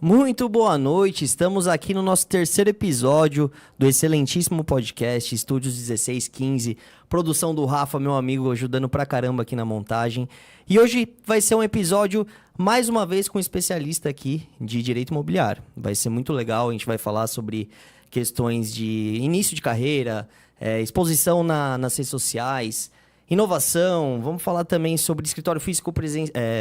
Muito boa noite, estamos aqui no nosso terceiro episódio do excelentíssimo podcast Estúdios 1615, produção do Rafa, meu amigo, ajudando pra caramba aqui na montagem. E hoje vai ser um episódio, mais uma vez, com um especialista aqui de direito imobiliário. Vai ser muito legal, a gente vai falar sobre questões de início de carreira, exposição nas redes sociais, inovação, vamos falar também sobre escritório físico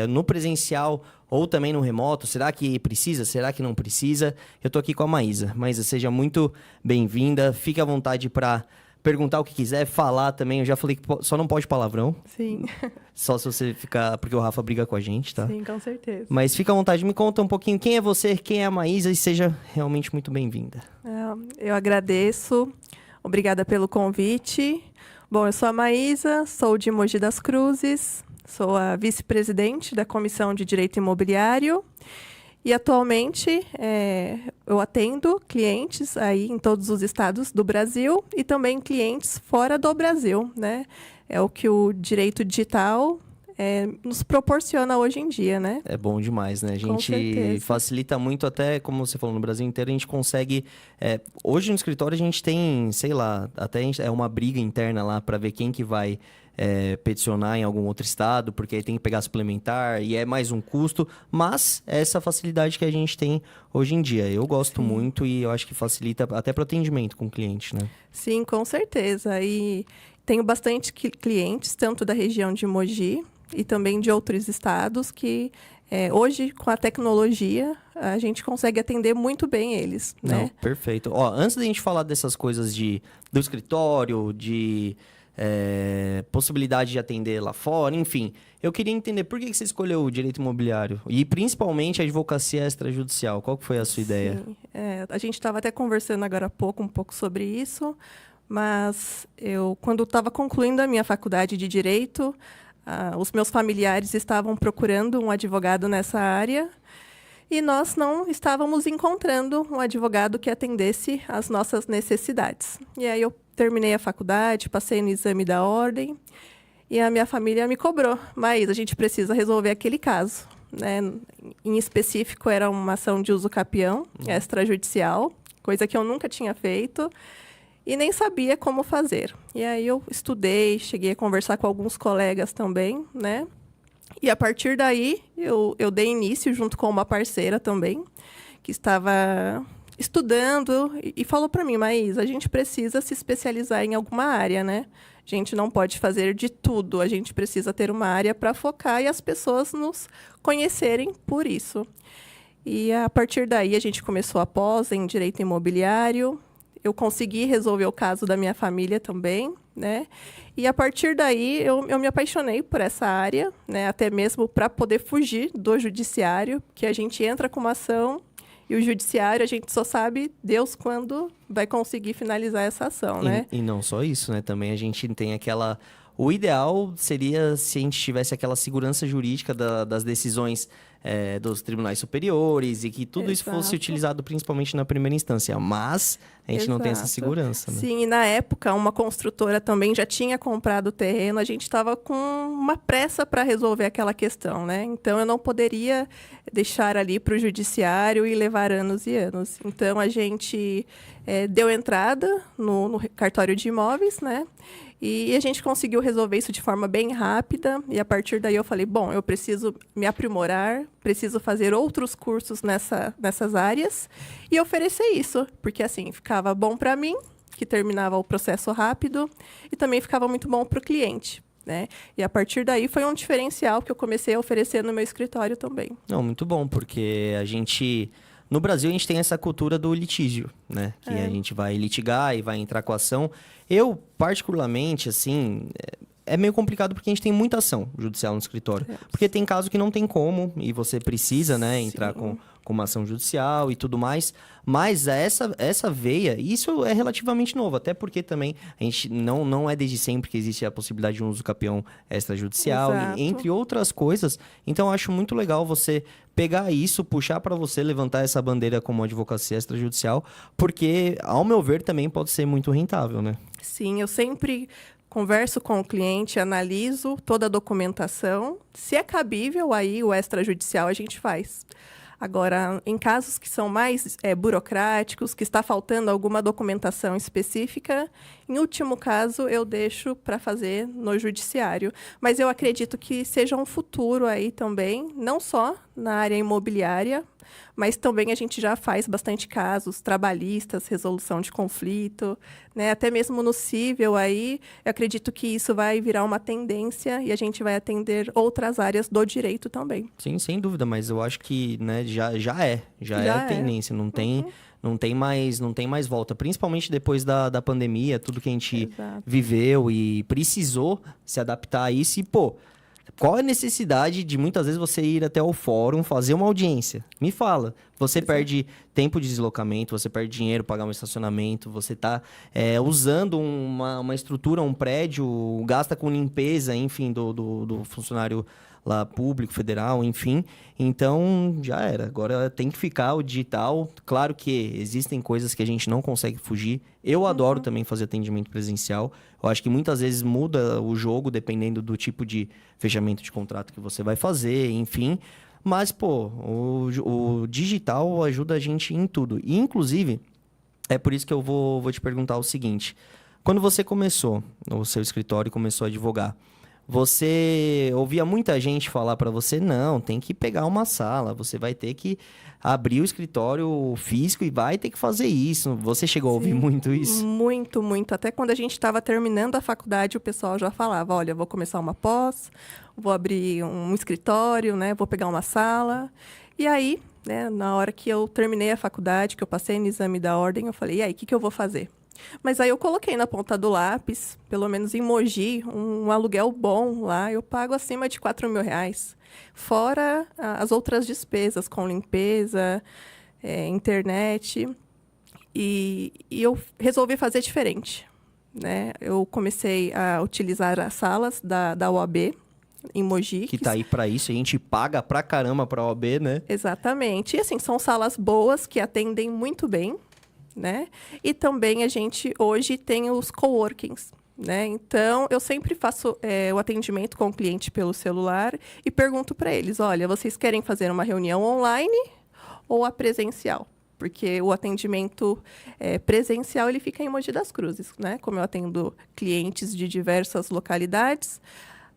no presencial ou também no remoto. Será que precisa? Será que não precisa? Eu tô aqui com a Maísa. Maísa, seja muito bem-vinda. Fique à vontade para perguntar o que quiser, falar também. Eu já falei que só não pode palavrão. Sim. Só se você ficar... Porque o Rafa briga com a gente, tá? Sim, com certeza. Mas fica à vontade, me conta um pouquinho quem é você, quem é a Maísa e seja realmente muito bem-vinda. Eu agradeço. Obrigada pelo convite. Bom, eu sou a Maísa, sou de Mogi das Cruzes, sou a vice-presidente da Comissão de Direito Imobiliário e atualmente eu atendo clientes aí em todos os estados do Brasil e também clientes fora do Brasil, né? É o que o direito digital nos proporciona hoje em dia, né? É bom demais, né? A gente facilita muito, até como você falou, no Brasil inteiro, a gente consegue... hoje no escritório a gente tem, sei lá, até é uma briga interna lá para ver quem que vai peticionar em algum outro estado, porque aí tem que pegar suplementar e é mais um custo, mas é essa facilidade que a gente tem hoje em dia. Eu gosto muito e eu acho que facilita até para o atendimento com o cliente, né? Sim, com certeza. E tenho bastante clientes, tanto da região de Mogi e também de outros estados que hoje, com a tecnologia, a gente consegue atender muito bem eles, né? Não, perfeito. Ó, antes da gente falar dessas coisas do escritório, de possibilidade de atender lá fora, enfim, eu queria entender por que você escolheu o direito imobiliário e principalmente a advocacia extrajudicial. Qual que foi a sua ideia? Sim, a gente estava até conversando agora há pouco, um pouco sobre isso, mas quando estava concluindo a minha faculdade de Direito, os meus familiares estavam procurando um advogado nessa área e nós não estávamos encontrando um advogado que atendesse às nossas necessidades. E aí eu terminei a faculdade, passei no exame da ordem e a minha família me cobrou. Mas a gente precisa resolver aquele caso, né? Em específico, era uma ação de uso capião extrajudicial, coisa que eu nunca tinha feito e nem sabia como fazer. E aí eu estudei, cheguei a conversar com alguns colegas também, né? E a partir daí, eu dei início junto com uma parceira também, que estava estudando e falou para mim, Maís, a gente precisa se especializar em alguma área, né? A gente não pode fazer de tudo, a gente precisa ter uma área para focar e as pessoas nos conhecerem por isso. E a partir daí, a gente começou a pós em Direito Imobiliário. Eu consegui resolver o caso da minha família também, né? E a partir daí eu me apaixonei por essa área, né? Até mesmo para poder fugir do judiciário, que a gente entra com uma ação e o judiciário a gente só sabe Deus quando vai conseguir finalizar essa ação, né? E não só isso, né? Também a gente tem aquela... O ideal seria se a gente tivesse aquela segurança jurídica das decisões dos tribunais superiores e que tudo isso fosse utilizado principalmente na primeira instância. Mas a gente não tem essa segurança, né? Sim, e na época uma construtora também já tinha comprado o terreno, a gente estava com uma pressa para resolver aquela questão, né? Então eu não poderia deixar ali para o judiciário e levar anos e anos. Então a gente deu entrada no cartório de imóveis, né? E a gente conseguiu resolver isso de forma bem rápida. E a partir daí eu falei, bom, eu preciso me aprimorar, preciso fazer outros cursos nessas áreas e oferecer isso. Porque assim, ficava bom para mim, que terminava o processo rápido, e também ficava muito bom para o cliente, né? E a partir daí foi um diferencial que eu comecei a oferecer no meu escritório também. Não, muito bom, porque no Brasil, a gente tem essa cultura do litígio, né? Que a gente vai litigar e vai entrar com a ação. Eu, particularmente, assim, é meio complicado porque a gente tem muita ação judicial no escritório. Porque tem caso que não tem como e você precisa, né, entrar com uma ação judicial e tudo mais. Mas essa veia, isso é relativamente novo. Até porque também a gente não é desde sempre que existe a possibilidade de um uso capião extrajudicial, entre outras coisas. Então, eu acho muito legal você pegar isso, puxar para você, levantar essa bandeira como advocacia extrajudicial, porque, ao meu ver, também pode ser muito rentável, né? Sim, eu sempre converso com o cliente, analiso toda a documentação. Se é cabível, aí o extrajudicial a gente faz. Agora, em casos que são mais burocráticos, que está faltando alguma documentação específica, em último caso, eu deixo para fazer no judiciário. Mas eu acredito que seja um futuro aí também, não só na área imobiliária, mas também a gente já faz bastante casos trabalhistas, resolução de conflito, né? Até mesmo no cível aí, eu acredito que isso vai virar uma tendência e a gente vai atender outras áreas do direito também. Sim, sem dúvida, mas eu acho que, né, já é a tendência, não tem mais volta, principalmente depois da pandemia, tudo que a gente Exato. viveu e precisou se adaptar a isso e, pô, qual a necessidade de muitas vezes você ir até o fórum fazer uma audiência? Me fala. Você perde tempo de deslocamento, você perde dinheiro, pagar um estacionamento, você está usando uma estrutura, um prédio, gasta com limpeza, enfim, do funcionário lá público, federal, enfim. Então, já era. Agora tem que ficar o digital. Claro que existem coisas que a gente não consegue fugir. Eu adoro também fazer atendimento presencial. Eu acho que muitas vezes muda o jogo dependendo do tipo de fechamento de contrato que você vai fazer, enfim. Mas, pô, o digital ajuda a gente em tudo. E, inclusive, é por isso que eu vou te perguntar o seguinte. Quando você começou o seu escritório e começou a advogar, você ouvia muita gente falar para você, não, tem que pegar uma sala, você vai ter que abrir o escritório físico e vai ter que fazer isso. Você chegou a ouvir muito isso? Muito, muito. Até quando a gente estava terminando a faculdade, o pessoal já falava, olha, vou começar uma pós, vou abrir um escritório, né? Vou pegar uma sala. E aí, né, na hora que eu terminei a faculdade, que eu passei no exame da ordem, eu falei, e aí, o que eu vou fazer? Mas aí eu coloquei na ponta do lápis, pelo menos em Mogi, um aluguel bom lá, eu pago acima de R$ 4.000. Fora as outras despesas, com limpeza, internet. E eu resolvi fazer diferente, né? Eu comecei a utilizar as salas da OAB em Mogi. Que tá aí para isso, a gente paga pra caramba pra OAB, né? Exatamente. E assim, são salas boas que atendem muito bem, né? E também a gente hoje tem os coworkings, né? Então, eu sempre faço o atendimento com o cliente pelo celular e pergunto para eles, olha, vocês querem fazer uma reunião online ou a presencial? Porque o atendimento presencial ele fica em Mogi das Cruzes, né? Como eu atendo clientes de diversas localidades.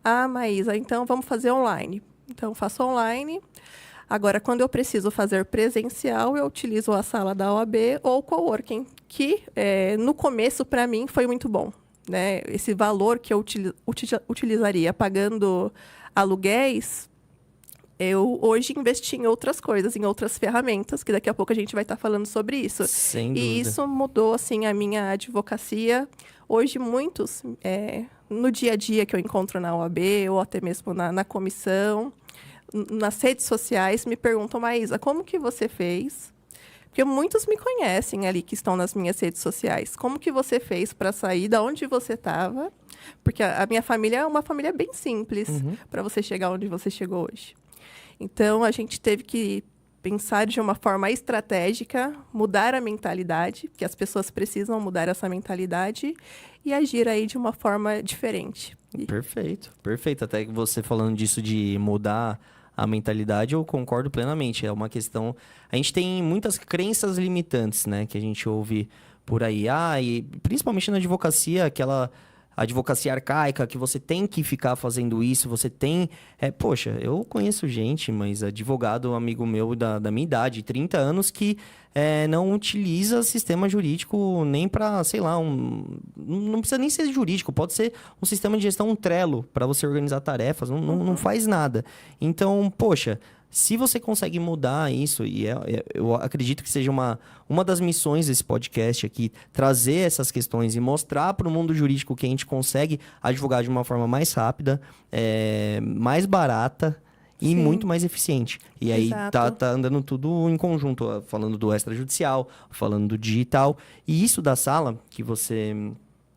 Ah, Maísa, então vamos fazer online. Então, eu faço online. Agora, quando eu preciso fazer presencial, eu utilizo a sala da OAB ou o coworking, que no começo, para mim, foi muito bom, né? Esse valor que eu utilizaria pagando aluguéis, eu hoje investi em outras coisas, em outras ferramentas, que daqui a pouco a gente vai estar falando sobre isso. Sem dúvida. E isso mudou, assim, a minha advocacia. Hoje, muitos, no dia a dia que eu encontro na OAB, ou até mesmo na comissão, nas redes sociais, me perguntam, Maísa, como que você fez? Porque muitos me conhecem ali, que estão nas minhas redes sociais. Como que você fez para sair da onde você estava? Porque a minha família é uma família bem simples para você chegar onde você chegou hoje. Então, a gente teve que pensar de uma forma estratégica, mudar a mentalidade, que as pessoas precisam mudar essa mentalidade e agir aí de uma forma diferente. Perfeito, perfeito. Até que você falando disso de mudar a mentalidade, eu concordo plenamente. É uma questão... A gente tem muitas crenças limitantes, né? Que a gente ouve por aí. E principalmente na advocacia, aquela advocacia arcaica, que você tem que ficar fazendo isso, você tem... Poxa, eu conheço gente, mas advogado, amigo meu da minha idade, 30 anos, que não utiliza sistema jurídico nem para, sei lá, não precisa nem ser jurídico, pode ser um sistema de gestão, um Trello, para você organizar tarefas, não faz nada. Então, poxa... Se você consegue mudar isso, e eu acredito que seja uma das missões desse podcast aqui, trazer essas questões e mostrar para o mundo jurídico que a gente consegue advogar de uma forma mais rápida, mais barata e Sim. muito mais eficiente. E aí Exato. tá andando tudo em conjunto, falando do extrajudicial, falando do digital. E isso da sala, que você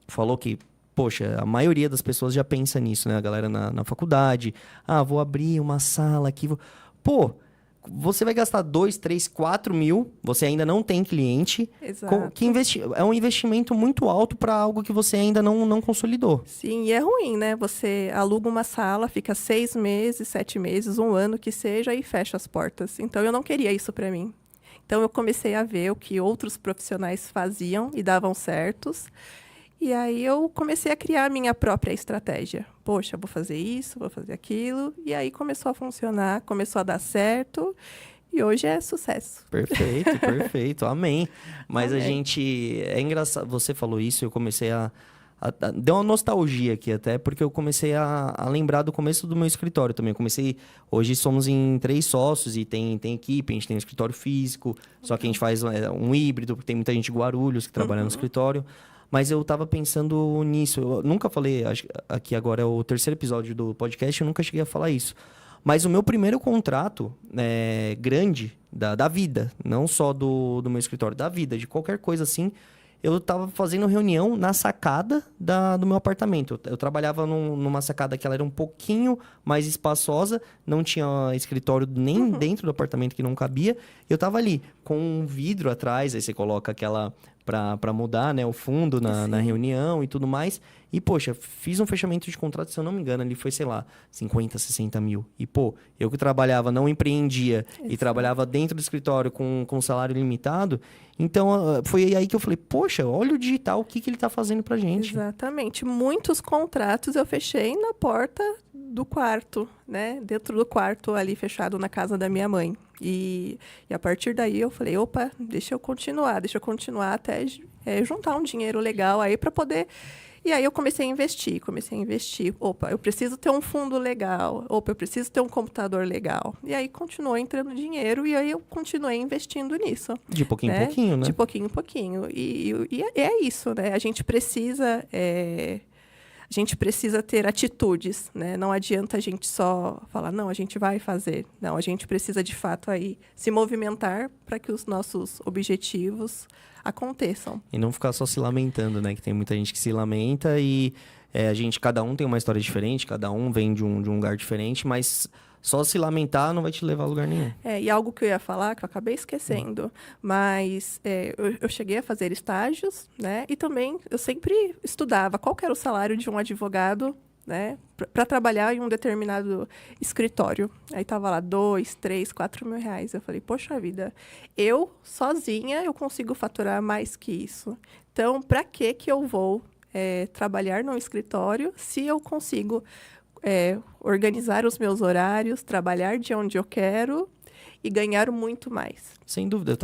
falou que... Poxa, a maioria das pessoas já pensa nisso, né? A galera na faculdade. Vou abrir uma sala aqui. Pô, você vai gastar 2, 3, 4 mil, você ainda não tem cliente. Exato. É um investimento muito alto para algo que você ainda não consolidou. Sim, e é ruim, né? Você aluga uma sala, fica 6 meses, 7 meses, 1 ano que seja, e fecha as portas. Então, eu não queria isso para mim. Então, eu comecei a ver o que outros profissionais faziam e davam certos. E aí, eu comecei a criar a minha própria estratégia. Poxa, vou fazer isso, vou fazer aquilo. E aí, começou a funcionar, começou a dar certo. E hoje é sucesso. Perfeito, perfeito. Amém. Mas Amém. a gente... É engraçado, você falou isso, eu comecei deu uma nostalgia aqui até, porque eu comecei a lembrar do começo do meu escritório também. Eu comecei... Hoje somos em 3 sócios e tem equipe, a gente tem um escritório físico, só que a gente faz um híbrido, porque tem muita gente de Guarulhos que trabalha no escritório. Mas eu tava pensando nisso. Eu nunca falei, acho que aqui agora é o 3º episódio do podcast, eu nunca cheguei a falar isso. Mas o meu primeiro contrato grande da vida, não só do meu escritório, da vida, de qualquer coisa assim, eu estava fazendo reunião na sacada do meu apartamento. Eu trabalhava numa sacada que ela era um pouquinho mais espaçosa, não tinha escritório nem dentro do apartamento que não cabia. Eu estava ali com um vidro atrás, aí você coloca aquela para mudar, né, o fundo na reunião e tudo mais. E, poxa, fiz um fechamento de contrato, se eu não me engano, ali foi, sei lá, 50, 60 mil. E, pô, eu que trabalhava, não empreendia e trabalhava dentro do escritório com salário limitado. Então, foi aí que eu falei, poxa, olha o digital, o que ele tá fazendo pra gente. Exatamente. Muitos contratos eu fechei na porta do quarto, né? Dentro do quarto ali fechado na casa da minha mãe. E a partir daí eu falei, opa, deixa eu continuar até juntar um dinheiro legal aí para poder... E aí eu comecei a investir. Opa, eu preciso ter um fundo legal. Opa, eu preciso ter um computador legal. E aí continuou entrando dinheiro e aí eu continuei investindo nisso. De pouquinho em pouquinho, né? De pouquinho em pouquinho. E é isso, né? A gente precisa ter atitudes, né? Não adianta a gente só falar, não, a gente vai fazer. Não, a gente precisa, de fato, aí se movimentar para que os nossos objetivos aconteçam. E não ficar só se lamentando, né? Que tem muita gente que se lamenta e cada um tem uma história diferente, cada um vem de um lugar diferente, mas só se lamentar não vai te levar a lugar nenhum. E algo que eu ia falar, que eu acabei esquecendo, mas eu cheguei a fazer estágios, né? E também eu sempre estudava qual que era o salário de um advogado, né? Para trabalhar em um determinado escritório. Aí tava lá 2, 3, 4 mil reais. Eu falei, poxa vida, eu sozinha eu consigo faturar mais que isso. Então, para que eu vou trabalhar num escritório se eu consigo organizar os meus horários, trabalhar de onde eu quero e ganhar muito mais? Sem dúvida.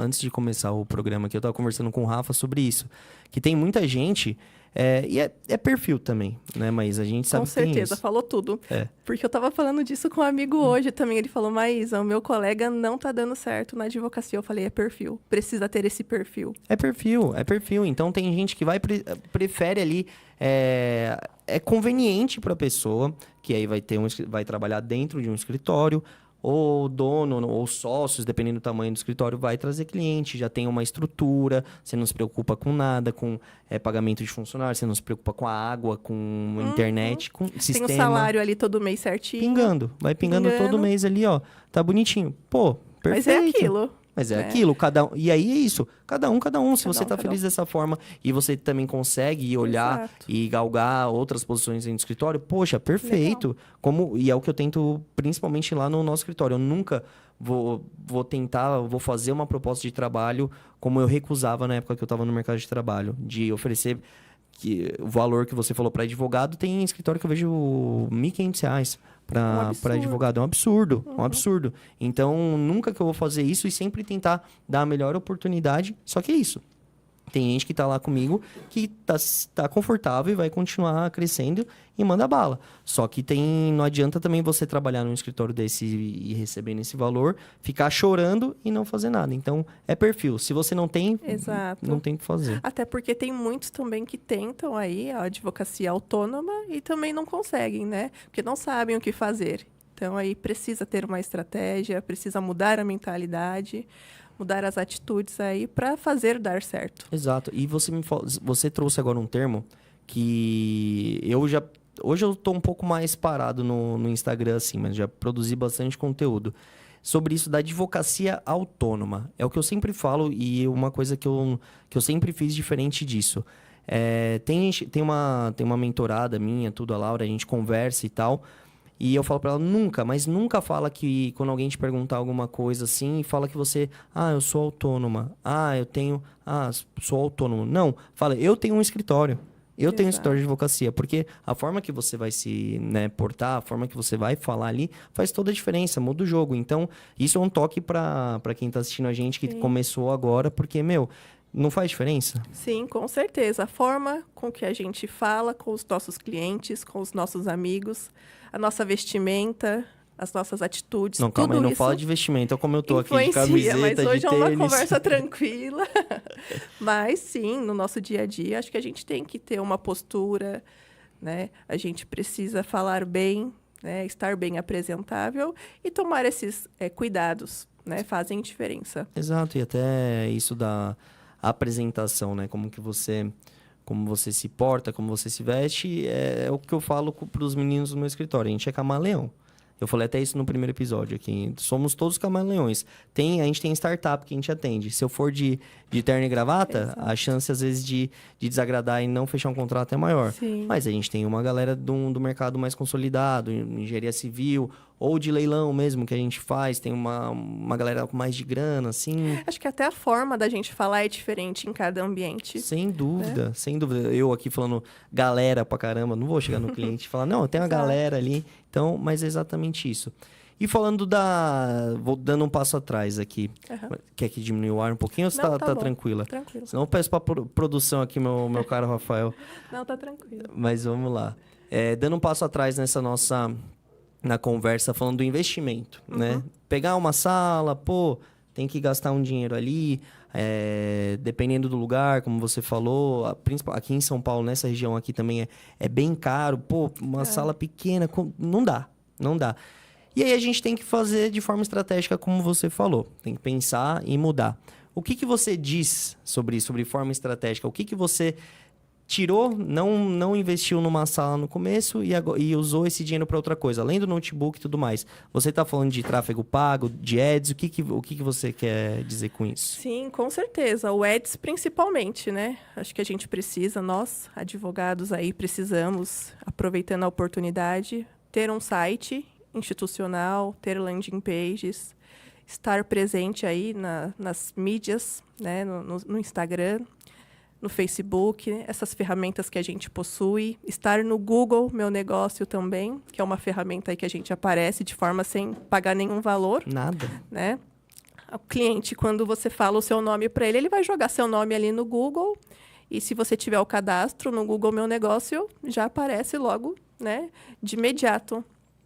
Antes de começar o programa aqui, eu estava conversando com o Rafa sobre isso. Que tem muita gente, e é perfil também, né? Mas a gente sabe que tem isso. Com certeza, falou tudo. Porque eu estava falando disso com um amigo hoje também. Ele falou, Maísa, o meu colega não tá dando certo na advocacia. Eu falei, é perfil. Precisa ter esse perfil. É perfil. Então, tem gente que prefere ali... É conveniente para a pessoa, que aí vai trabalhar dentro de um escritório, ou dono, ou sócios, dependendo do tamanho do escritório, vai trazer cliente, já tem uma estrutura, você não se preocupa com nada, com pagamento de funcionário, você não se preocupa com a água, com internet, com sistema. Tem o salário ali todo mês certinho. Vai pingando todo mês ali, ó. Tá bonitinho. Pô, perfeito. Mas é aquilo. Mas é aquilo, e aí é isso, cada um. Se você tá feliz dessa forma e você também consegue olhar e galgar outras posições dentro do escritório, poxa, perfeito. E é o que eu tento, principalmente lá no nosso escritório. Eu nunca vou fazer uma proposta de trabalho como eu recusava na época que eu estava no mercado de trabalho, de oferecer o valor que você falou para advogado. Tem escritório que eu vejo R$1.500 para advogado. É um absurdo, um absurdo. Então, nunca que eu vou fazer isso e sempre tentar dar a melhor oportunidade. Só que é isso. Tem gente que tá lá comigo que tá confortável e vai continuar crescendo e manda bala. Só que não adianta também você trabalhar num escritório desse e recebendo esse valor, ficar chorando e não fazer nada. Então, é perfil. Se você não tem, não tem o que fazer. Até porque tem muitos também que tentam aí a advocacia autônoma e também não conseguem, né? Porque não sabem o que fazer. Então, aí precisa ter uma estratégia, precisa mudar a mentalidade, mudar as atitudes aí para fazer dar certo. Exato. E você trouxe agora um termo que hoje eu tô um pouco mais parado no Instagram, assim, mas já produzi bastante conteúdo. sobre isso da advocacia autônoma. É o que eu sempre falo e uma coisa que eu sempre fiz diferente disso. Tem uma mentorada minha, tudo, a Laura, a gente conversa e tal. E eu falo pra ela, mas nunca fala que quando alguém te perguntar alguma coisa assim, fala que você, eu sou autônoma. Sou autônomo. Não, fala, eu tenho um escritório. Eu tenho um escritório de advocacia, porque a forma que você vai se portar, a forma que você vai falar ali, faz toda a diferença, muda o jogo. Então, isso é um toque pra quem tá assistindo a gente, que começou agora, porque, não faz diferença? Sim, com certeza. A forma com que a gente fala com os nossos clientes, com os nossos amigos, a nossa vestimenta, as nossas atitudes, Não, calma aí, não fala de vestimenta, como eu tô aqui de camiseta, mas hoje de é uma tênis. conversa tranquila. Mas sim, no nosso dia a dia, acho que a gente tem que ter uma postura, né? A gente precisa falar bem, né? Estar bem apresentável e tomar esses cuidados, né? Fazem diferença. Exato, e até isso da apresentação, né? Como você se porta, como você se veste, é o que eu falo para os meninos do meu escritório. A gente é camaleão. Eu falei até isso no primeiro episódio aqui. Somos todos camaleões. A gente tem startup que a gente atende. Se eu for de terno e gravata, Exato. a chance, às vezes, de desagradar e não fechar um contrato é maior. Sim. Mas a gente tem uma galera do mercado mais consolidado, engenharia civil, ou de leilão mesmo, que a gente faz. Tem uma galera com mais de grana, assim. Acho que até a forma da gente falar é diferente em cada ambiente. Sem dúvida, sem dúvida. Eu aqui falando galera pra caramba, não vou chegar no cliente e falar, não, tem uma galera ali. Então, mas é exatamente isso. E falando vou dando um passo atrás aqui. Quer que diminua o ar um pouquinho ou você tá tranquila? Tranquilo. Senão eu peço pra produção aqui, meu caro Rafael. Não, tá tranquilo. Mas vamos lá. Dando um passo atrás na conversa, falando do investimento, né? Pegar uma sala, tem que gastar um dinheiro ali, dependendo do lugar, como você falou, aqui em São Paulo, nessa região aqui também é bem caro, uma sala pequena, não dá. E aí a gente tem que fazer de forma estratégica, como você falou, tem que pensar e mudar. O que você diz sobre isso, sobre forma estratégica? O que você tirou, não investiu numa sala no começo e usou esse dinheiro para outra coisa, além do notebook e tudo mais? Você está falando de tráfego pago, de ads, o que você quer dizer com isso? Sim, com certeza. O ads principalmente, né? Acho que a gente precisa, nós, advogados aí, precisamos, aproveitando a oportunidade, ter um site institucional, ter landing pages, estar presente aí nas mídias, né? No Instagram, no Facebook, essas ferramentas que a gente possui. Estar no Google Meu Negócio também, que é uma ferramenta aí que a gente aparece de forma sem pagar nenhum valor. Nada. Né? O cliente, quando você fala o seu nome para ele vai jogar seu nome ali no Google. E se você tiver o cadastro no Google Meu Negócio, já aparece logo, né? De imediato.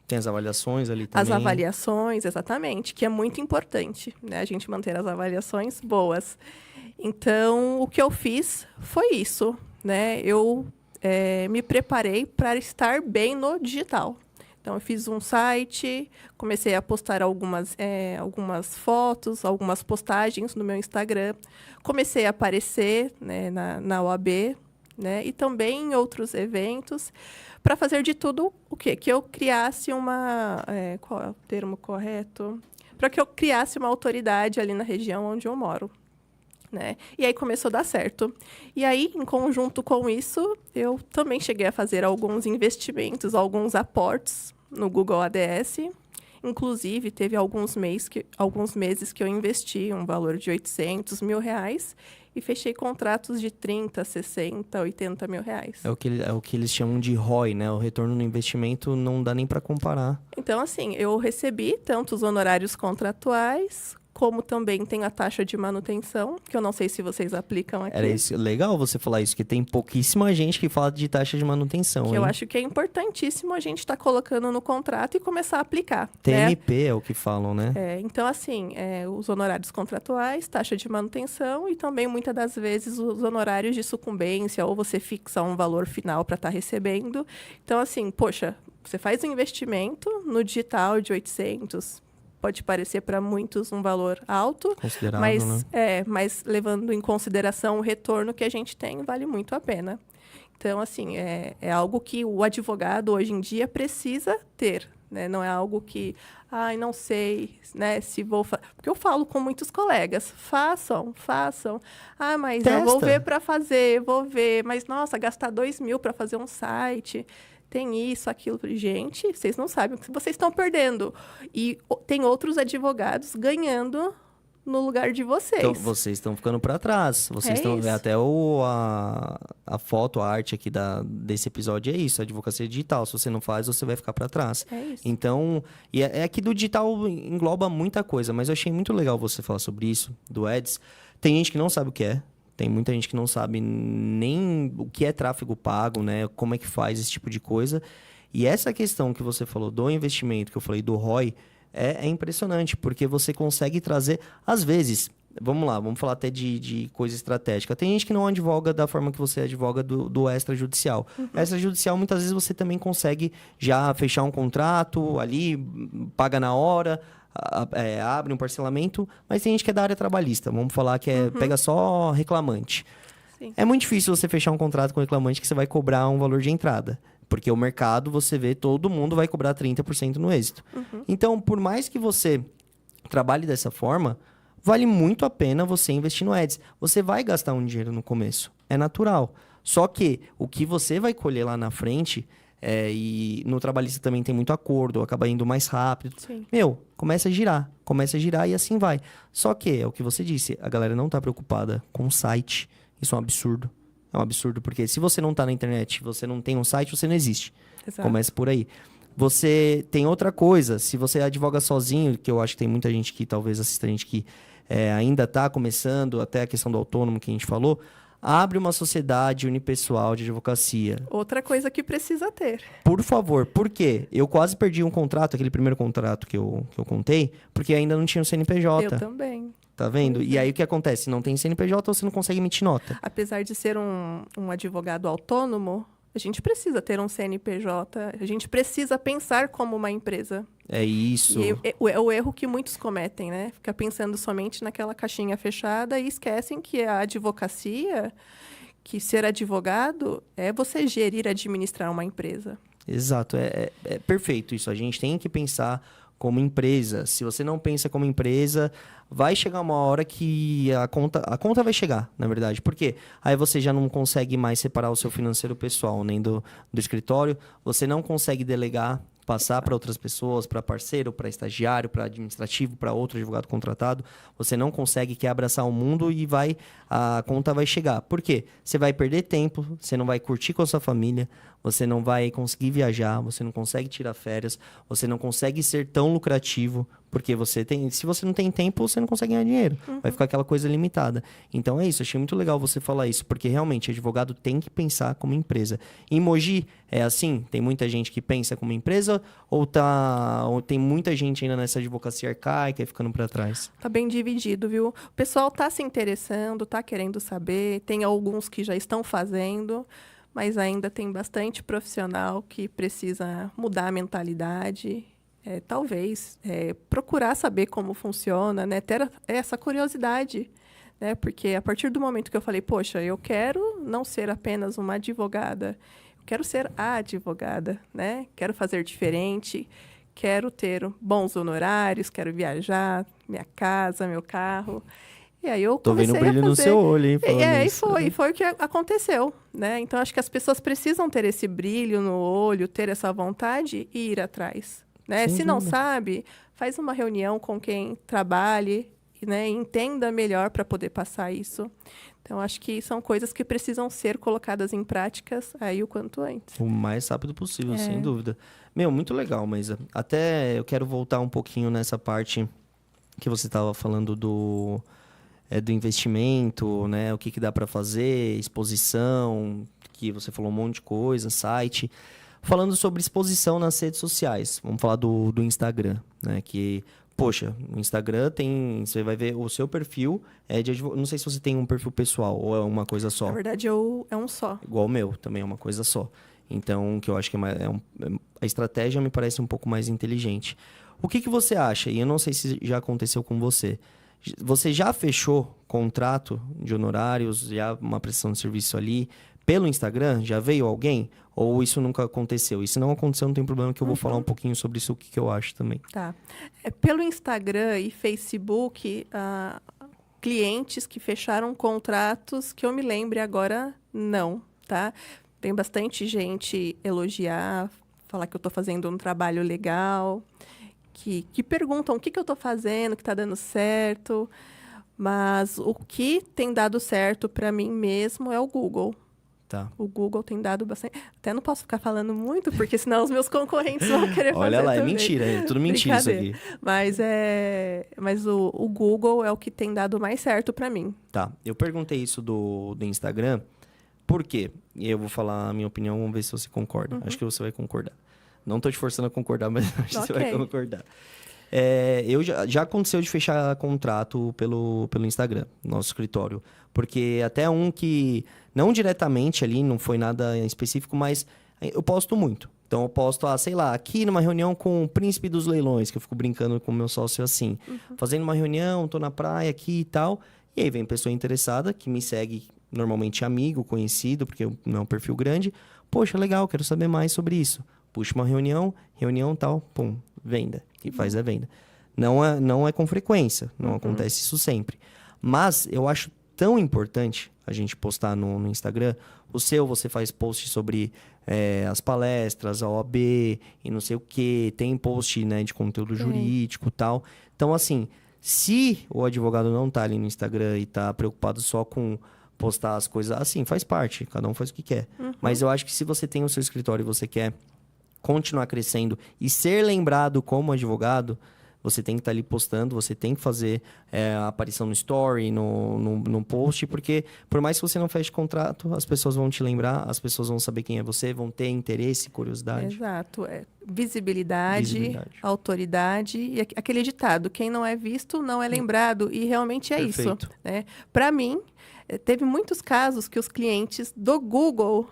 Tem as avaliações ali também. As avaliações, exatamente, que é muito importante, né? A gente manter as avaliações boas. Então, o que eu fiz foi isso, né? Eu me preparei para estar bem no digital. Então, eu fiz um site, comecei a postar algumas fotos, algumas postagens no meu Instagram. Comecei a aparecer, né, na OAB, né, e também em outros eventos, para fazer de tudo o quê? Que eu criasse qual é o termo correto? Para que eu criasse uma autoridade ali na região onde eu moro. Né? E aí começou a dar certo. E aí, em conjunto com isso, eu também cheguei a fazer alguns investimentos, alguns aportes no Google ADS. Inclusive, teve alguns meses que eu investi um valor de R$800 mil e fechei contratos de 30, 60, 80 mil reais. É o que eles chamam de ROI, né? O retorno no investimento não dá nem para comparar. Então, assim, eu recebi tanto os honorários contratuais, como também tem a taxa de manutenção, que eu não sei se vocês aplicam aqui. Legal você falar isso, que tem pouquíssima gente que fala de taxa de manutenção. Que eu acho que é importantíssimo a gente estar colocando no contrato e começar a aplicar. TMP, né? É o que falam, né? Então, assim, os honorários contratuais, taxa de manutenção e também, muitas das vezes, os honorários de sucumbência, ou você fixa um valor final para estar recebendo. Então, assim, poxa, você faz um investimento no digital de 800, pode parecer para muitos um valor alto, considerável, né? Mas levando em consideração o retorno que a gente tem, vale muito a pena. Então, assim, é algo que o advogado hoje em dia precisa ter, né? Não é algo que, ai, não sei, né, se vou fazer. Porque eu falo com muitos colegas, façam. Ah, mas eu vou Testa. ver para fazer, vou ver. Mas, nossa, gastar 2.000 para fazer um site, tem isso, aquilo. Gente, vocês não sabem o que vocês estão perdendo. E tem outros advogados ganhando no lugar de vocês. Então, vocês estão ficando para trás. Vocês estão. isso. Até a foto, a arte aqui desse episódio é isso: a advocacia digital. Se você não faz, você vai ficar para trás. É isso. Então, é que do digital engloba muita coisa, mas eu achei muito legal você falar sobre isso, do Ads. Tem gente que não sabe o que é. Tem muita gente que não sabe nem o que é tráfego pago, né? Como é que faz esse tipo de coisa. E essa questão que você falou do investimento, que eu falei do ROI, é impressionante, porque você consegue trazer, às vezes, vamos lá, vamos falar até de coisa estratégica. Tem gente que não advoga da forma que você advoga do extrajudicial. Extrajudicial, muitas vezes, você também consegue já fechar um contrato ali, paga na hora, abre um parcelamento, mas tem gente que é da área trabalhista, vamos falar que pega só reclamante. Sim. É muito difícil você fechar um contrato com reclamante que você vai cobrar um valor de entrada. Porque o mercado, você vê, todo mundo vai cobrar 30% no êxito. Então, por mais que você trabalhe dessa forma, vale muito a pena você investir no Ads. Você vai gastar um dinheiro no começo. É natural. Só que o que você vai colher lá na frente, e no trabalhista também tem muito acordo, acaba indo mais rápido. Sim. Começa a girar e assim vai. Só que, é o que você disse, a galera não está preocupada com o site. Isso é um absurdo. É um absurdo, porque se você não está na internet, você não tem um site, você não existe. Exato. Começa por aí. Você tem outra coisa, se você advoga sozinho, que eu acho que tem muita gente que talvez assista a gente que ainda está começando, até a questão do autônomo que a gente falou, abre uma sociedade unipessoal de advocacia. Outra coisa que precisa ter. Por favor, por quê? Eu quase perdi um contrato, aquele primeiro contrato que eu contei, porque ainda não tinha o CNPJ. Eu também. Tá vendo? E aí o que acontece? Não tem CNPJ, você não consegue emitir nota. Apesar de ser um advogado autônomo, a gente precisa ter um CNPJ, a gente precisa pensar como uma empresa. É isso. E é o erro que muitos cometem, né? Fica pensando somente naquela caixinha fechada e esquecem que a advocacia, que ser advogado é você gerir, administrar uma empresa. Exato, é perfeito isso. A gente tem que pensar como empresa. Se você não pensa como empresa, vai chegar uma hora que a conta vai chegar, na verdade. Por quê? Aí você já não consegue mais separar o seu financeiro pessoal, nem do escritório. Você não consegue delegar, passar para outras pessoas, para parceiro, para estagiário, para administrativo, para outro advogado contratado. Você não consegue quer abraçar o mundo e a conta vai chegar. Por quê? Você vai perder tempo, você não vai curtir com a sua família, você não vai conseguir viajar, você não consegue tirar férias, você não consegue ser tão lucrativo, porque se você não tem tempo, você não consegue ganhar dinheiro. Vai ficar aquela coisa limitada. Então é isso, achei muito legal você falar isso, porque realmente advogado tem que pensar como empresa. Em Mogi é assim? Tem muita gente que pensa como empresa ou tem muita gente ainda nessa advocacia arcaica e ficando para trás? Tá bem dividido, viu? O pessoal tá se interessando, tá querendo saber, tem alguns que já estão fazendo, mas ainda tem bastante profissional que precisa mudar a mentalidade, talvez procurar saber como funciona, né? Ter essa curiosidade, né? Porque a partir do momento que eu falei, poxa, eu quero não ser apenas uma advogada, eu quero ser a advogada, né? Quero fazer diferente, quero ter bons honorários, quero viajar, minha casa, meu carro. E aí eu Tô vendo comecei o brilho a no fazer. seu olho, hein? E foi o que aconteceu, né? Então, acho que as pessoas precisam ter esse brilho no olho, ter essa vontade e ir atrás, né? Sem Se não dúvida. sabe, faz uma reunião com quem trabalhe, né? Entenda melhor para poder passar isso. Então, acho que são coisas que precisam ser colocadas em práticas aí o quanto antes. O mais rápido possível, sem dúvida. Muito legal, Maísa. Até eu quero voltar um pouquinho nessa parte que você estava falando do investimento, né? O que dá para fazer, exposição, que você falou um monte de coisa, site. Falando sobre exposição nas redes sociais, vamos falar do Instagram, né? Que, poxa, o Instagram você vai ver o seu perfil, não sei se você tem um perfil pessoal ou é uma coisa só. Na verdade, é um só. Igual o meu, também é uma coisa só. Então, que eu acho que a estratégia me parece um pouco mais inteligente. O que você acha? E eu não sei se já aconteceu com você. Você já fechou contrato de honorários, já uma prestação de serviço ali, pelo Instagram, já veio alguém? Ou isso nunca aconteceu? E se não aconteceu, não tem problema, que eu vou falar um pouquinho sobre isso, o que eu acho também. Tá. Pelo Instagram e Facebook, clientes que fecharam contratos, que eu me lembre agora, não, tá? Tem bastante gente elogiar, falar que eu estou fazendo um trabalho legal, que perguntam o que eu estou fazendo, que está dando certo. Mas o que tem dado certo para mim mesmo é o Google. Tá. O Google tem dado bastante... Até não posso ficar falando muito, porque senão os meus concorrentes vão querer fazer Olha lá, também. é mentira, é tudo mentira isso aqui. Mas o Google é o que tem dado mais certo para mim. Tá, eu perguntei isso do Instagram, por quê? E eu vou falar a minha opinião, vamos ver se você concorda. Acho que você vai concordar. Não tô te forçando a concordar, mas acho que você vai concordar. Já aconteceu de fechar contrato pelo Instagram, nosso escritório. Porque até um que, não diretamente ali, não foi nada específico, mas eu posto muito. Então eu posto, sei lá, aqui numa reunião com o príncipe dos leilões, que eu fico brincando com o meu sócio assim. Fazendo uma reunião, tô na praia aqui e tal. E aí vem pessoa interessada, que me segue, normalmente amigo, conhecido, porque não é um perfil grande. Poxa, legal, quero saber mais sobre isso. Puxa uma reunião tal, pum, venda. E faz a venda. Não é com frequência, não acontece isso sempre. Mas eu acho tão importante a gente postar no Instagram. Você faz post sobre as palestras, a OAB e não sei o quê. Tem post, né, de conteúdo jurídico e tal. Então, assim, se o advogado não tá ali no Instagram e tá preocupado só com postar as coisas, assim, faz parte. Cada um faz o que quer. Mas eu acho que se você tem o seu escritório e você quer continuar crescendo e ser lembrado como advogado, você tem que estar ali postando, você tem que fazer a aparição no story, no post, porque por mais que você não feche contrato, as pessoas vão te lembrar, as pessoas vão saber quem é você, vão ter interesse, curiosidade. Exato. Visibilidade, autoridade e aquele ditado, quem não é visto não é lembrado, e realmente é Perfeito. isso. Né? Para mim, teve muitos casos que os clientes do Google,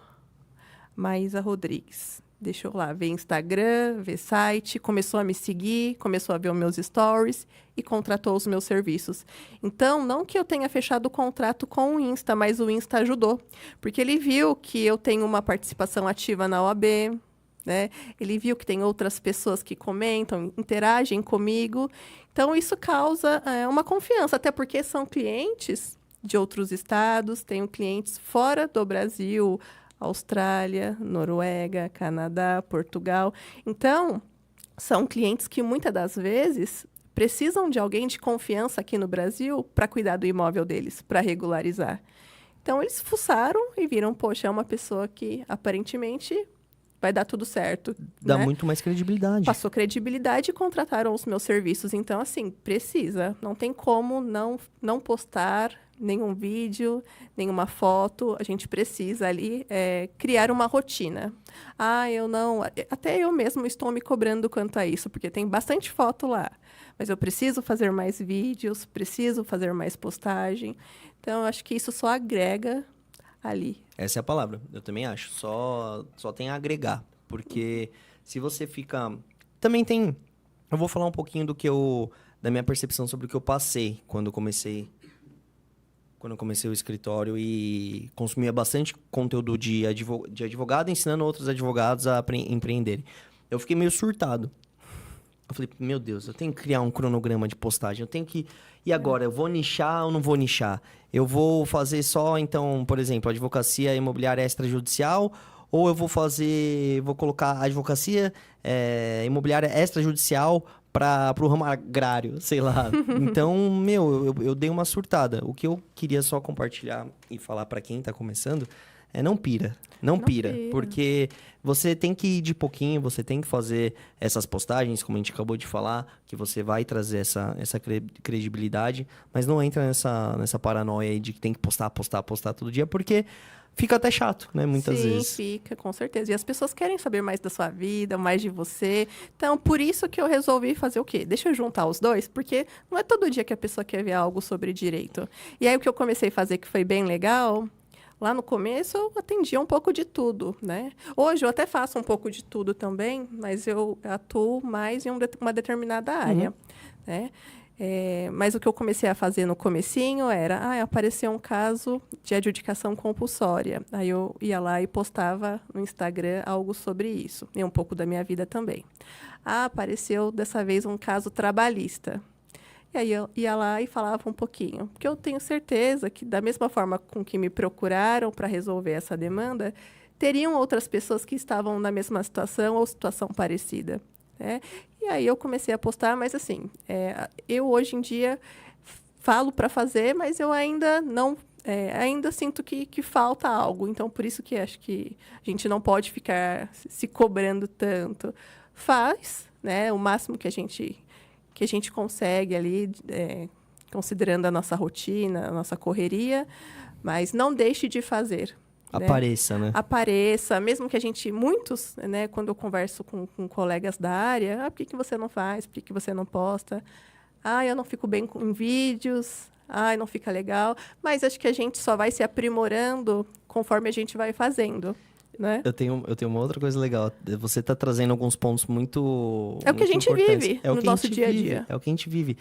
Maísa Rodrigues, deixou lá, ver Instagram, ver site, começou a me seguir, começou a ver os meus stories e contratou os meus serviços. Então, não que eu tenha fechado o contrato com o Insta, mas o Insta ajudou. Porque ele viu que eu tenho uma participação ativa na OAB, né? Ele viu que tem outras pessoas que comentam, interagem comigo. Então, isso causa uma confiança, até porque são clientes de outros estados, tenho clientes fora do Brasil, Austrália, Noruega, Canadá, Portugal. Então, são clientes que muitas das vezes precisam de alguém de confiança aqui no Brasil para cuidar do imóvel deles, para regularizar. Então, eles fuçaram e viram, poxa, é uma pessoa que aparentemente vai dar tudo certo. Dá né? muito mais credibilidade. Passou credibilidade e contrataram os meus serviços. Então, assim, precisa. Não tem como não postar nenhum vídeo, nenhuma foto. A gente precisa ali criar uma rotina. Eu não... Até eu mesmo estou me cobrando quanto a isso, porque tem bastante foto lá. Mas eu preciso fazer mais vídeos, preciso fazer mais postagem. Então, eu acho que isso só agrega ali. Essa é a palavra, eu também acho. Só tem a agregar. Porque se você fica... Também tem... Eu vou falar um pouquinho da minha percepção sobre o que eu passei quando eu comecei o escritório e consumia bastante conteúdo de advogado, ensinando outros advogados a empreenderem. Eu fiquei meio surtado. Eu falei, meu Deus, eu tenho que criar um cronograma de postagem, eu tenho que... E agora, eu vou nichar ou não vou nichar? Eu vou fazer só, então, por exemplo, advocacia imobiliária extrajudicial, ou eu vou colocar advocacia imobiliária extrajudicial para o ramo agrário, sei lá. Então, eu dei uma surtada. O que eu queria só compartilhar e falar para quem está começando é não pira. Não pira, porque você tem que ir de pouquinho, você tem que fazer essas postagens, como a gente acabou de falar, que você vai trazer essa credibilidade, mas não entra nessa paranoia aí de que tem que postar todo dia, porque fica até chato, né, muitas vezes. Sim, fica, com certeza. E as pessoas querem saber mais da sua vida, mais de você. Então, por isso que eu resolvi fazer o quê? Deixa eu juntar os dois, porque não é todo dia que a pessoa quer ver algo sobre direito. E aí, o que eu comecei a fazer, que foi bem legal... Lá no começo, eu atendia um pouco de tudo, né? Hoje, eu até faço um pouco de tudo também, mas eu atuo mais em uma determinada área, né? Mas o que eu comecei a fazer no comecinho era, apareceu um caso de adjudicação compulsória. Aí eu ia lá e postava no Instagram algo sobre isso, e um pouco da minha vida também. Apareceu dessa vez um caso trabalhista. E aí eu ia lá e falava um pouquinho, porque eu tenho certeza que, da mesma forma com que me procuraram para resolver essa demanda, teriam outras pessoas que estavam na mesma situação ou situação parecida, né? E aí eu comecei a postar, mas assim, eu hoje em dia falo para fazer, mas eu ainda não, ainda sinto que falta algo. Então, por isso que acho que a gente não pode ficar se cobrando tanto. Faz, né, o máximo que a gente consegue ali, considerando a nossa rotina, a nossa correria, mas não deixe de fazer. Apareça, né? Apareça, mesmo que muitos, né, quando eu converso com colegas da área, por que você não faz? Por que você não posta? Eu não fico bem em vídeos, não fica legal. Mas acho que a gente só vai se aprimorando conforme a gente vai fazendo, né? Eu tenho uma outra coisa legal. Você está trazendo alguns pontos muito É o que a gente vive no nosso dia a dia. É o que a gente vive.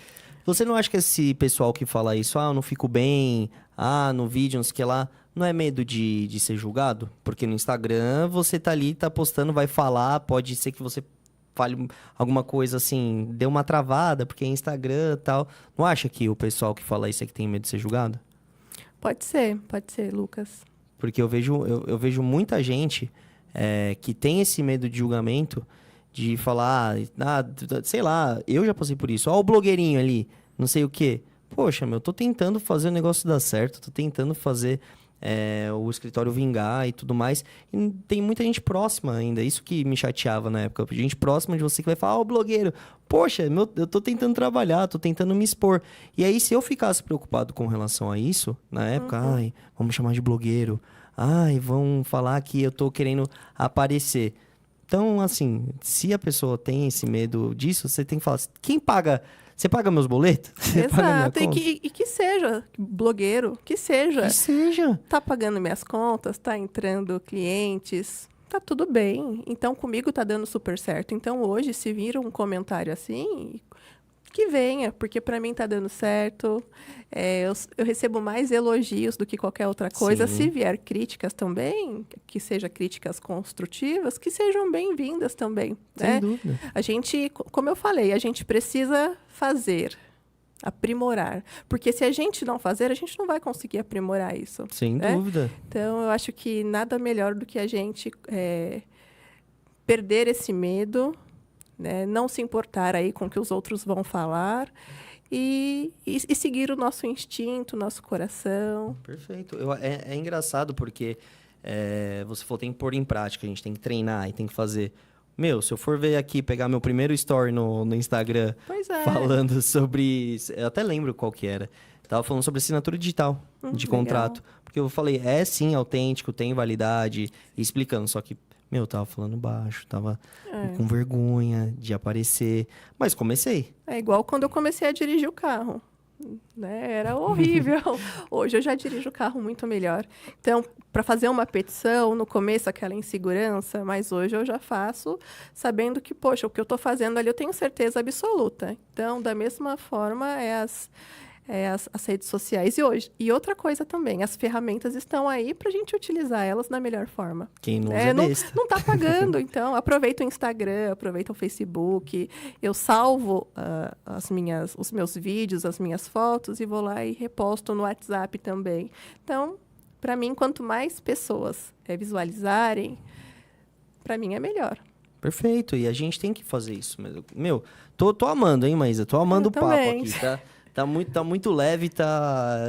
Você não acha que esse pessoal que fala isso, eu não fico bem, no vídeo, não sei o que lá, não é medo de ser julgado? Porque no Instagram você tá ali, tá postando, vai falar, pode ser que você fale alguma coisa assim, deu uma travada, porque é Instagram e tal. Não acha que o pessoal que fala isso é que tem medo de ser julgado? Pode ser, Lucas. Porque eu vejo muita gente que tem esse medo de julgamento, de falar, sei lá, eu já passei por isso. Ó o blogueirinho ali, não sei o quê. Poxa, tô tentando fazer o negócio dar certo, tô tentando fazer o escritório vingar e tudo mais. E tem muita gente próxima ainda, isso que me chateava na época. Gente próxima de você que vai falar, blogueiro, poxa, eu tô tentando trabalhar, tô tentando me expor. E aí, se eu ficasse preocupado com relação a isso, na época, vamos chamar de blogueiro, vão falar que eu tô querendo aparecer. Então, assim, se a pessoa tem esse medo disso, você tem que falar, quem paga? Você paga meus boletos? Você paga minha Exato, conta? e que seja blogueiro, que seja. Que seja. Tá pagando minhas contas, tá entrando clientes, tá tudo bem. Então, comigo tá dando super certo. Então, hoje, se vir um comentário assim, que venha, porque para mim tá dando certo. Eu recebo mais elogios do que qualquer outra coisa. Sim. Se vier críticas também, que sejam críticas construtivas, que sejam bem-vindas também. Sem dúvida. A gente, como eu falei, a gente precisa fazer, aprimorar. Porque se a gente não fazer, a gente não vai conseguir aprimorar isso. Sem né? dúvida. Então, eu acho que nada melhor do que a gente perder esse medo, né? Não se importar aí com o que os outros vão falar e seguir o nosso instinto, o nosso coração. Perfeito. É engraçado porque você falou, tem que pôr em prática, a gente tem que treinar e tem que fazer. Se eu for ver aqui, pegar meu primeiro story no Instagram falando sobre... Eu até lembro qual que era. Tava falando sobre assinatura digital de contrato. Legal. Porque eu falei, sim autêntico, tem validade, e explicando. Só que, tava falando baixo, tava com vergonha de aparecer. Mas comecei. É igual quando eu comecei a dirigir o carro. Né? Era horrível. Hoje eu já dirijo o carro muito melhor. Então, para fazer uma petição, no começo aquela insegurança, mas hoje eu já faço sabendo que, poxa, o que eu estou fazendo ali eu tenho certeza absoluta. Então, da mesma forma, as redes sociais. E outra coisa também, as ferramentas estão aí para a gente utilizar elas da melhor forma. Quem não usa besta. Não está pagando, então aproveita o Instagram, aproveita o Facebook. Eu salvo os meus vídeos, as minhas fotos e vou lá e reposto no WhatsApp também. Então, para mim, quanto mais pessoas visualizarem, para mim é melhor. Perfeito, e a gente tem que fazer isso. Tô amando, hein, Maísa? Tô amando o papo aqui, tá? Tá muito leve,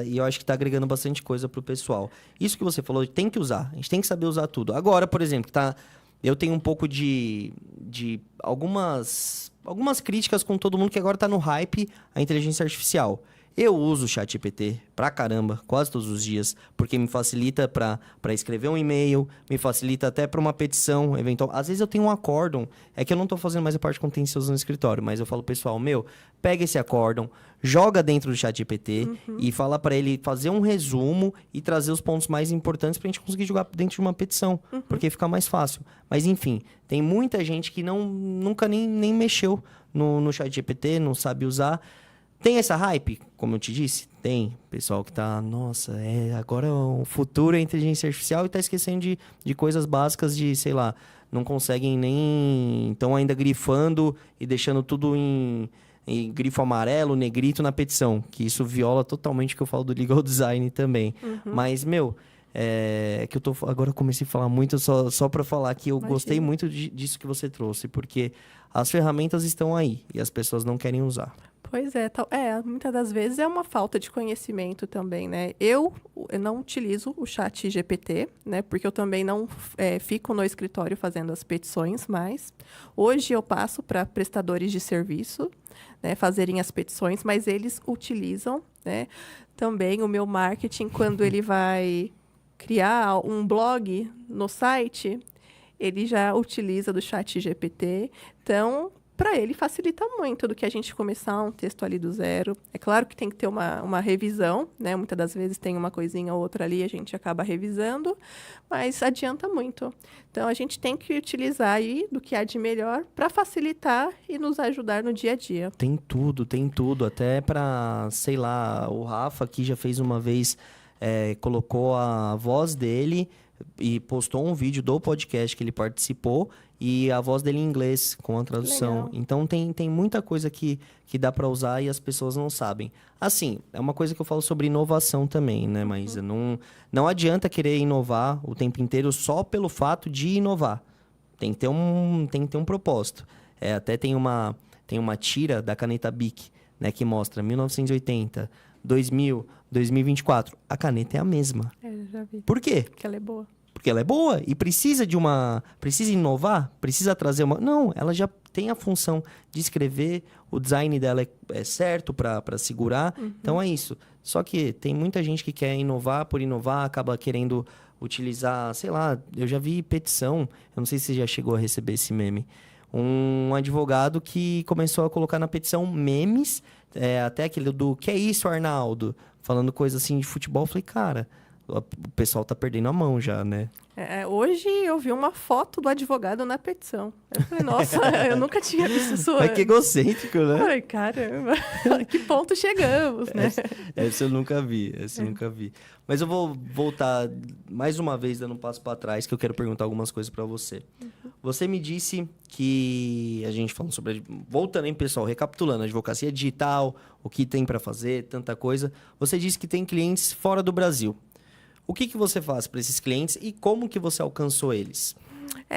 e eu acho que tá agregando bastante coisa pro pessoal. Isso que você falou, tem que usar. A gente tem que saber usar tudo. Agora, por exemplo, eu tenho um pouco de algumas críticas com todo mundo que agora tá no hype a inteligência artificial. Eu uso o ChatGPT pra caramba, quase todos os dias, porque me facilita pra escrever um e-mail, me facilita até pra uma petição, eventual. Às vezes eu tenho um acórdão, é que eu não tô fazendo mais a parte contenciosa no escritório, mas eu falo, pessoal, pega esse acórdão, joga dentro do ChatGPT e fala pra ele fazer um resumo e trazer os pontos mais importantes pra gente conseguir jogar dentro de uma petição, porque fica mais fácil. Mas enfim, tem muita gente que nunca nem mexeu no ChatGPT, não sabe usar. Tem essa hype, como eu te disse? Tem. Pessoal que tá, nossa, agora o futuro é inteligência artificial e tá esquecendo de coisas básicas de, sei lá, não conseguem nem... Estão ainda grifando e deixando tudo em grifo amarelo, negrito na petição. Que isso viola totalmente o que eu falo do legal design também. Mas, meu... que agora eu comecei a falar muito só para falar que eu gostei muito disso que você trouxe, porque as ferramentas estão aí e as pessoas não querem usar. Pois é, muitas das vezes é uma falta de conhecimento também, né? Eu não utilizo o chat GPT, né? Porque eu também não fico no escritório fazendo as petições, mas hoje eu passo para prestadores de serviço, né, fazerem as petições, mas eles utilizam, né, também o meu marketing quando ele vai criar um blog no site, ele já utiliza do chat GPT. Então, para ele facilita muito do que a gente começar um texto ali do zero. É claro que tem que ter uma revisão, né? Muitas das vezes tem uma coisinha ou outra ali, a gente acaba revisando, mas adianta muito. Então, a gente tem que utilizar aí do que há de melhor para facilitar e nos ajudar no dia a dia. Tem tudo. Até para, sei lá, o Rafa aqui já fez uma vez, colocou a voz dele e postou um vídeo do podcast que ele participou e a voz dele em inglês com a tradução. Legal. Então tem muita coisa que dá para usar e as pessoas não sabem. Assim, é uma coisa que eu falo sobre inovação também, né, Maísa? Não adianta querer inovar o tempo inteiro só pelo fato de inovar. Tem que ter um propósito. Até tem uma tira da caneta Bic, né, que mostra 1980, 2000, 2024. A caneta é a mesma. Já vi. Por quê? Porque ela é boa. Porque ela é boa e precisa inovar, precisa trazer uma... Não, ela já tem a função de escrever, o design dela é certo para segurar, então é isso. Só que tem muita gente que quer inovar por inovar, acaba querendo utilizar, sei lá, eu já vi petição, eu não sei se você já chegou a receber esse meme, um advogado que começou a colocar na petição memes, até aquele do "que é isso, Arnaldo?", falando coisa assim de futebol. Eu falei, cara, o pessoal tá perdendo a mão já, né? Hoje eu vi uma foto do advogado na petição. Eu falei, nossa, eu nunca tinha visto isso Mas antes. que egocêntrico, né? Ai, caramba, que ponto chegamos, né? Essa eu nunca vi. Mas eu vou voltar mais uma vez, dando um passo para trás, que eu quero perguntar algumas coisas para você. Você me disse que a gente falando sobre... Voltando, hein, pessoal? Recapitulando, advocacia digital, o que tem para fazer, tanta coisa. Você disse que tem clientes fora do Brasil. O que você faz para esses clientes e como que você alcançou eles?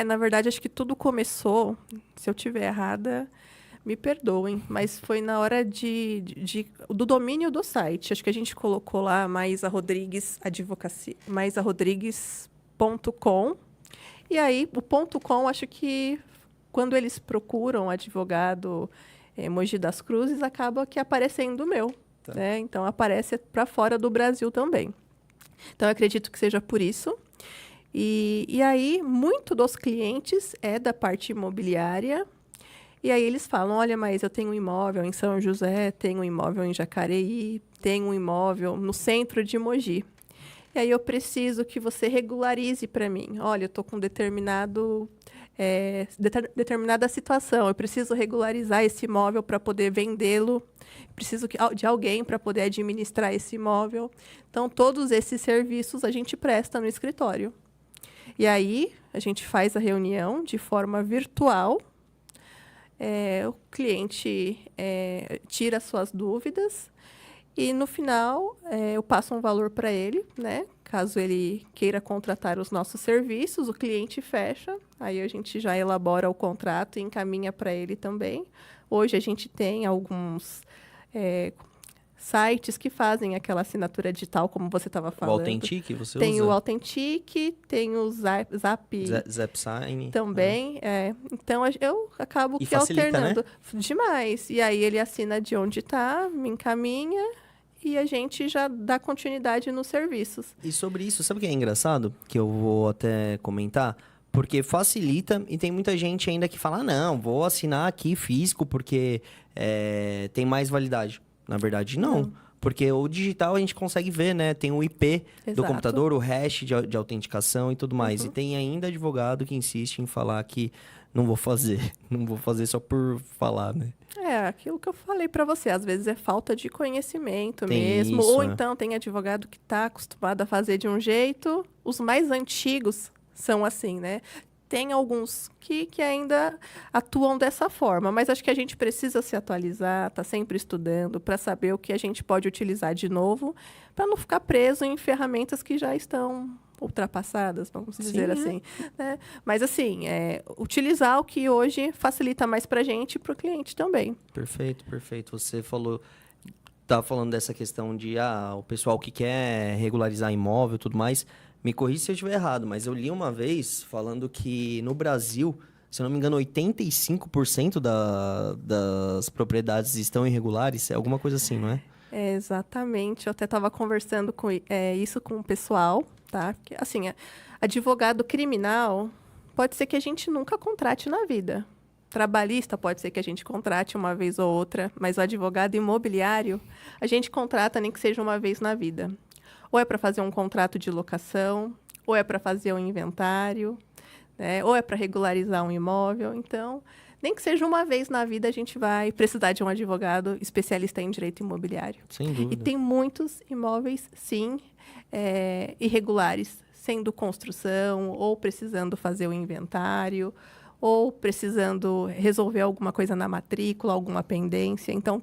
Na verdade, acho que tudo começou, se eu estiver errada, me perdoem, mas foi na hora do domínio do site. Acho que a gente colocou lá Maísa Rodrigues Advocacia, maisarodrigues.com. E aí, o .com, acho que quando eles procuram advogado Mogi das Cruzes, acaba que aparecendo o meu. Tá. Né? Então, aparece para fora do Brasil também. Então, eu acredito que seja por isso. E aí, muito dos clientes é da parte imobiliária. E aí, eles falam, olha, mas eu tenho um imóvel em São José, tenho um imóvel em Jacareí, tenho um imóvel no centro de Mogi. E aí, eu preciso que você regularize para mim. Olha, eu estou com determinada situação. Eu preciso regularizar esse imóvel para poder vendê-lo. Preciso de alguém para poder administrar esse imóvel. Então, todos esses serviços a gente presta no escritório. E aí, a gente faz a reunião de forma virtual. O cliente tira suas dúvidas. E, no final, eu passo um valor para ele, né? Caso ele queira contratar os nossos serviços, o cliente fecha. Aí, a gente já elabora o contrato e encaminha para ele também. Hoje, a gente tem alguns... sites que fazem aquela assinatura digital, como você estava falando. O Authentic você tem usa? O Authentic, tem o Zapsign. Também. Então, eu acabo E que facilita, alternando. né? Demais. E aí, ele assina de onde está, me encaminha e a gente já dá continuidade nos serviços. E sobre isso, sabe o que é engraçado? Que eu vou até comentar. Porque facilita e tem muita gente ainda que fala, não, vou assinar aqui físico porque tem mais validade. Na verdade, não. Porque o digital a gente consegue ver, né? Tem o IP do Exato. computador, o hash de autenticação e tudo mais. E tem ainda advogado que insiste em falar que não vou fazer. Não vou fazer só por falar, né? É, aquilo que eu falei para você, às vezes é falta de conhecimento Tem mesmo, isso, ou é. então tem advogado que está acostumado a fazer de um jeito, os mais antigos são assim, né? Tem alguns que ainda atuam dessa forma, mas acho que a gente precisa se atualizar, tá sempre estudando para saber o que a gente pode utilizar de novo, para não ficar preso em ferramentas que já estão ultrapassadas, vamos dizer assim, né? Mas assim, utilizar o que hoje facilita mais para a gente e para o cliente também. Perfeito, perfeito. Você falou, tá falando dessa questão de o pessoal que quer regularizar imóvel e tudo mais. Me corrija se eu estiver errado, mas eu li uma vez falando que no Brasil, se eu não me engano, 85% das propriedades estão irregulares. É alguma coisa assim, não é? É, exatamente. Eu até estava conversando isso com o pessoal, tá? Porque, assim, advogado criminal pode ser que a gente nunca contrate na vida. Trabalhista pode ser que a gente contrate uma vez ou outra, mas o advogado imobiliário a gente contrata nem que seja uma vez na vida. Ou é para fazer um contrato de locação, ou é para fazer um inventário, né? Ou é para regularizar um imóvel. Então, nem que seja uma vez na vida, a gente vai precisar de um advogado especialista em direito imobiliário. Sem E dúvida. tem muitos imóveis, sim, irregulares, sendo construção, ou precisando fazer o inventário, ou precisando resolver alguma coisa na matrícula, alguma pendência. Então,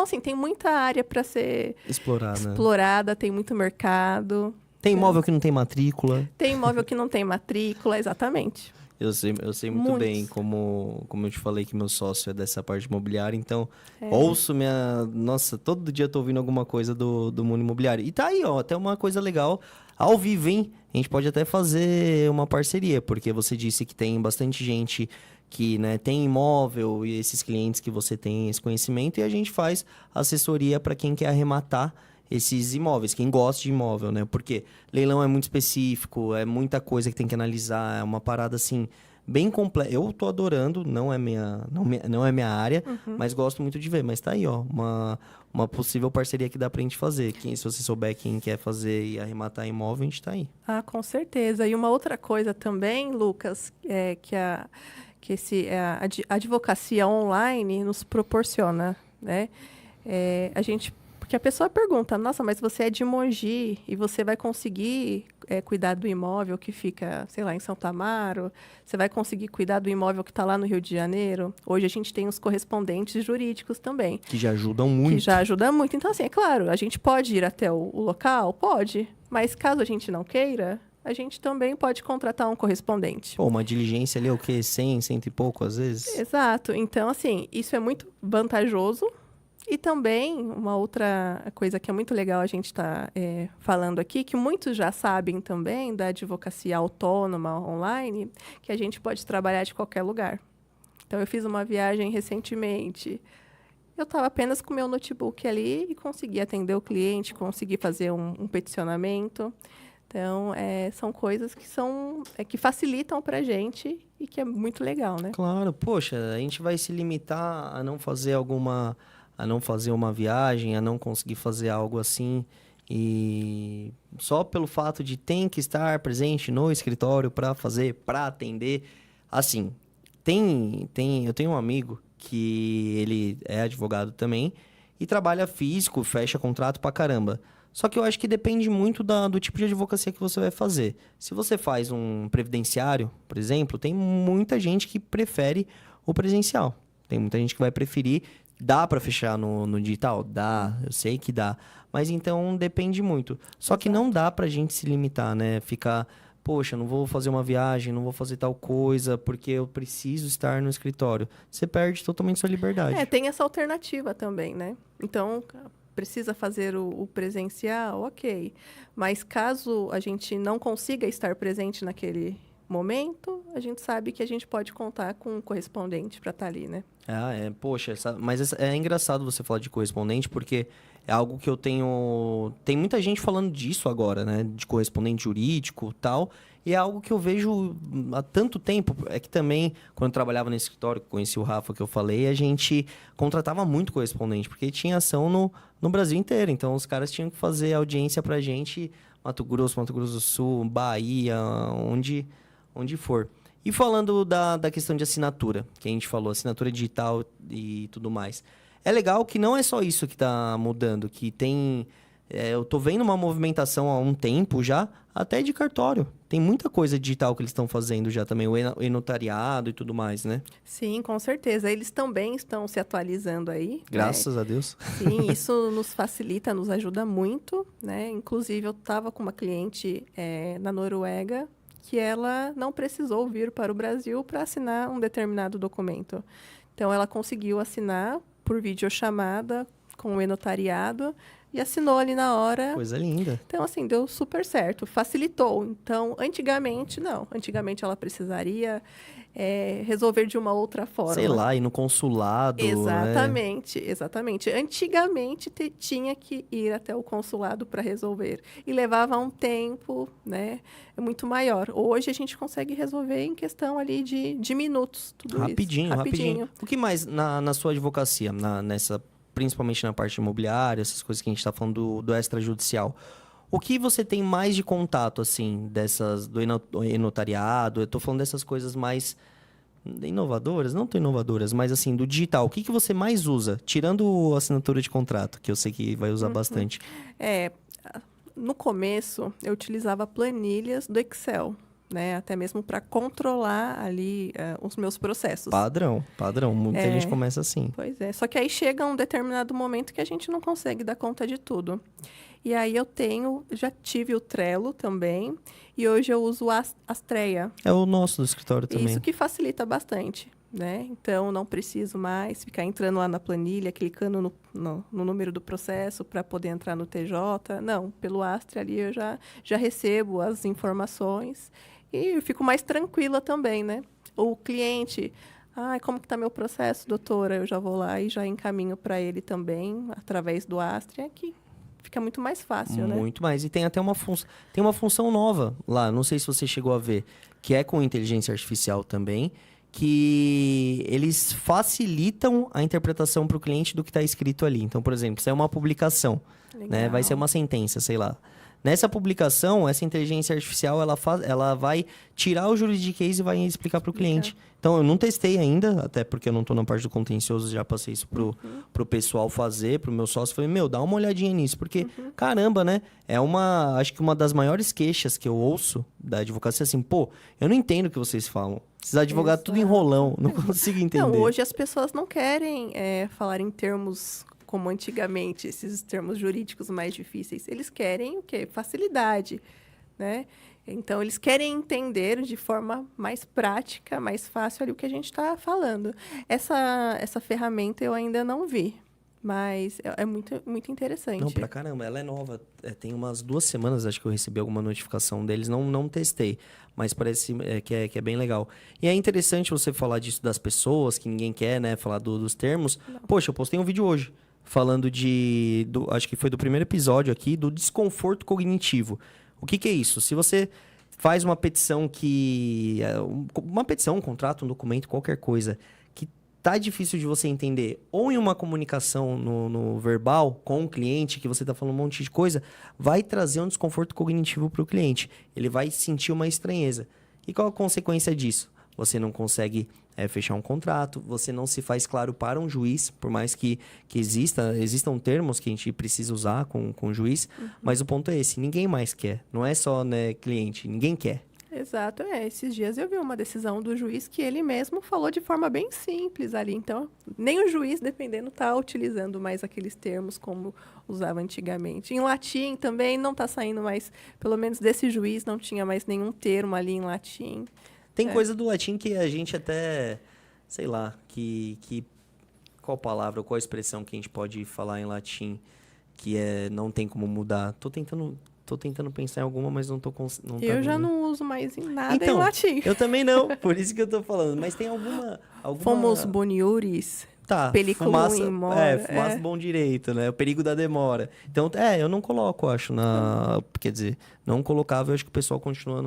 assim, tem muita área para ser Explorar, né? explorada, tem muito mercado. Tem imóvel que não tem matrícula. Tem imóvel que não tem matrícula, exatamente. Eu sei muito Muitos. bem, como eu te falei que meu sócio é dessa parte imobiliária, então ouço minha... Nossa, todo dia eu tô ouvindo alguma coisa do mundo imobiliário. E tá aí, ó, até uma coisa legal, ao vivo, hein? A gente pode até fazer uma parceria, porque você disse que tem bastante gente que, né, tem imóvel e esses clientes que você tem esse conhecimento, e a gente faz assessoria para quem quer arrematar esses imóveis, quem gosta de imóvel, né? Porque leilão é muito específico, é muita coisa que tem que analisar, é uma parada assim bem completa. Eu tô adorando, não é minha área, mas gosto muito de ver. Mas tá aí, ó, uma possível parceria que dá pra gente fazer. Se você souber quem quer fazer e arrematar imóvel, a gente tá aí. Ah, com certeza. E uma outra coisa também, Lucas, a advocacia online nos proporciona, né? Porque a pessoa pergunta, nossa, mas você é de Mogi e você vai conseguir cuidar do imóvel que fica, sei lá, em Santo Amaro? Você vai conseguir cuidar do imóvel que está lá no Rio de Janeiro? Hoje a gente tem os correspondentes jurídicos também. Que já ajudam muito. Que já ajuda muito. Então, assim, é claro, a gente pode ir até o local? Pode. Mas caso a gente não queira, a gente também pode contratar um correspondente. Pô, uma diligência ali é o quê? 100 e pouco às vezes? Exato. Então, assim, isso é muito vantajoso. E também, uma outra coisa que é muito legal a gente estar falando aqui, que muitos já sabem também da advocacia autônoma online, que a gente pode trabalhar de qualquer lugar. Então, eu fiz uma viagem recentemente. Eu estava apenas com o meu notebook ali e consegui atender o cliente, consegui fazer um peticionamento. Então, são coisas que facilitam para a gente e que é muito legal, né? Claro, poxa, a gente vai se limitar a não fazer uma viagem, a não conseguir fazer algo assim, e só pelo fato de tem que estar presente no escritório para atender. Assim, eu tenho um amigo que ele é advogado também e trabalha físico, fecha contrato pra caramba. Só que eu acho que depende muito do tipo de advocacia que você vai fazer. Se você faz um previdenciário, por exemplo, tem muita gente que prefere o presencial. Tem muita gente que vai preferir. Dá para fechar no digital? Dá, eu sei que dá. Mas então depende muito. Só que não dá pra gente se limitar, né? Ficar, poxa, não vou fazer uma viagem, não vou fazer tal coisa, porque eu preciso estar no escritório. Você perde totalmente sua liberdade. Tem essa alternativa também, né? Então, precisa fazer o presencial, ok. Mas caso a gente não consiga estar presente naquele momento, a gente sabe que a gente pode contar com um correspondente para estar ali, né? Poxa, mas é engraçado você falar de correspondente, porque é algo que eu tenho... Tem muita gente falando disso agora, né? De correspondente jurídico e tal, e é algo que eu vejo há tanto tempo. É que também, quando eu trabalhava no escritório, conheci o Rafa, que eu falei, a gente contratava muito correspondente, porque tinha ação no Brasil inteiro, então os caras tinham que fazer audiência pra gente, Mato Grosso do Sul, Bahia, onde for. E falando da questão de assinatura, que a gente falou, assinatura digital e tudo mais. É legal que não é só isso que está mudando, que tem... eu tô vendo uma movimentação há um tempo já, até de cartório. Tem muita coisa digital que eles estão fazendo já também, o e-notariado e tudo mais, né? Sim, com certeza. Eles também estão se atualizando aí. Graças a Deus. Sim, isso nos facilita, nos ajuda muito, né? Inclusive, eu estava com uma cliente na Noruega que ela não precisou vir para o Brasil para assinar um determinado documento. Então, ela conseguiu assinar por videochamada com o e-notariado e assinou ali na hora. Coisa linda. Então, assim, deu super certo, facilitou. Então, antigamente, não. Antigamente, ela precisaria resolver de uma outra forma. Sei lá, ir no consulado. Exatamente, exatamente. Antigamente, tinha que ir até o consulado para resolver. E levava um tempo, né, muito maior. Hoje, a gente consegue resolver em questão ali de minutos, tudo Rapidinho, isso. rapidinho. O que mais na sua advocacia, principalmente na parte imobiliária, essas coisas que a gente está falando do extrajudicial, o que você tem mais de contato, assim, do e-notariado? Eu tô falando dessas coisas inovadoras, não tão inovadoras, mas assim, do digital. O que você mais usa? Tirando a assinatura de contrato, que eu sei que vai usar bastante. No começo, eu utilizava planilhas do Excel, né? Até mesmo para controlar ali os meus processos. Padrão. Muita gente começa assim. Pois é. Só que aí chega um determinado momento que a gente não consegue dar conta de tudo. E aí já tive o Trello também, e hoje eu uso o Astreia. É o nosso do escritório também. Isso que facilita bastante, né? Então, não preciso mais ficar entrando lá na planilha, clicando no número do processo para poder entrar no TJ. Não, pelo Astrea ali eu já recebo as informações e eu fico mais tranquila também, né? O cliente... como que está meu processo, doutora? Eu já vou lá e já encaminho para ele também, através do Astrea, que fica muito mais fácil, né? Muito mais. E tem até uma função nova lá, não sei se você chegou a ver, que é com inteligência artificial também, que eles facilitam a interpretação para o cliente do que está escrito ali. Então, por exemplo, se é uma publicação, né? Vai ser uma sentença, sei lá. Nessa publicação, essa inteligência artificial, ela vai tirar o juridiquês e vai explicar para o cliente. Então, eu não testei ainda, até porque eu não estou na parte do contencioso, já passei isso pro pessoal fazer, pro meu sócio. Falei, dá uma olhadinha nisso, porque, caramba, né? Acho que uma das maiores queixas que eu ouço da advocacia é assim, eu não entendo o que vocês falam. Esses advogados tudo enrolão, não consigo entender. Não, hoje as pessoas não querem falar em termos como antigamente, esses termos jurídicos mais difíceis. Eles querem o quê? Facilidade, né? Então, eles querem entender de forma mais prática, mais fácil ali o que a gente está falando. Essa ferramenta eu ainda não vi, mas é muito, muito interessante. Não, pra caramba, ela é nova. Tem umas 2 semanas, acho que eu recebi alguma notificação deles. Não testei, mas parece que é bem legal. E é interessante você falar disso das pessoas, que ninguém quer, né? Falar dos termos. Não. Poxa, eu postei um vídeo hoje falando acho que foi do primeiro episódio aqui, do desconforto cognitivo. O que é isso? Se você faz uma petição um contrato, um documento, qualquer coisa, que tá difícil de você entender, ou em uma comunicação no verbal com o cliente, que você tá falando um monte de coisa, vai trazer um desconforto cognitivo para o cliente. Ele vai sentir uma estranheza. E qual a consequência disso? Você não consegue fechar um contrato, você não se faz claro para um juiz, por mais que existam termos que a gente precisa usar com o juiz, mas o ponto é esse, ninguém mais quer, não é só cliente, ninguém quer. Exato, esses dias eu vi uma decisão do juiz que ele mesmo falou de forma bem simples ali, então nem o juiz, dependendo, está utilizando mais aqueles termos como usava antigamente. Em latim também não está saindo mais, pelo menos desse juiz não tinha mais nenhum termo ali em latim. Tem coisa do latim que a gente até, sei lá, qual palavra, qual expressão que a gente pode falar em latim que não tem como mudar. Tô tentando pensar em alguma, mas não tô conseguindo. Eu já não uso mais em nada em latim. Eu também não, por isso que eu tô falando. Mas tem alguma... Fomos boniuris. Tá, fumaça in mora. Fumaça bom direito, né? O perigo da demora. Então, eu não coloco, acho, quer dizer, não colocava, eu acho que o pessoal continua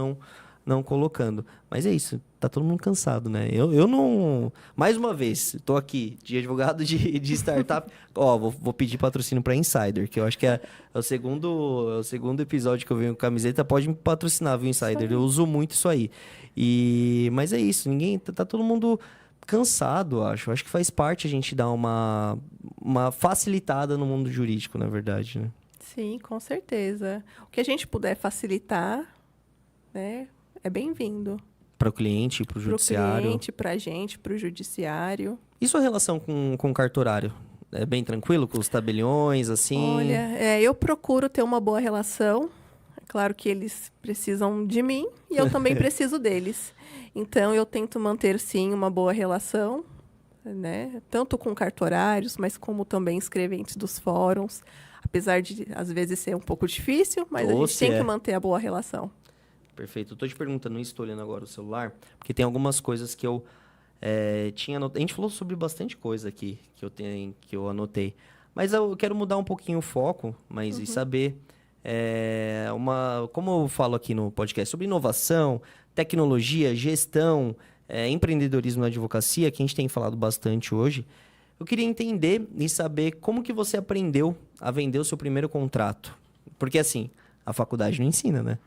não colocando. Mas é isso, tá todo mundo cansado, né? Eu não... Mais uma vez, tô aqui de advogado de startup. Ó, vou pedir patrocínio pra Insider, que eu acho que é o segundo episódio que eu venho com camiseta. Pode me patrocinar, viu, Insider? Eu uso muito isso aí. Mas é isso, tá todo mundo cansado, acho. Acho que faz parte a gente dar uma facilitada no mundo jurídico, na verdade, né? Sim, com certeza. O que a gente puder facilitar, né, é bem-vindo. Para o cliente, para o judiciário. Para o cliente, para a gente, para o judiciário. E sua relação com o cartorário? É bem tranquilo com os tabeliões, assim? Olha, eu procuro ter uma boa relação. É claro que eles precisam de mim e eu também preciso deles. Então, eu tento manter, sim, uma boa relação, né? Tanto com cartorários, mas como também escreventes dos fóruns. Apesar de, às vezes, ser um pouco difícil, mas a gente tem que manter a boa relação. Perfeito. Eu tô te perguntando isso, tô olhando agora o celular, porque tem algumas coisas que eu tinha anotado. A gente falou sobre bastante coisa aqui que eu anotei. Mas eu quero mudar um pouquinho o foco, e saber como eu falo aqui no podcast, sobre inovação, tecnologia, gestão, empreendedorismo na advocacia, que a gente tem falado bastante hoje. Eu queria entender e saber como que você aprendeu a vender o seu primeiro contrato. Porque, assim, a faculdade não ensina, né?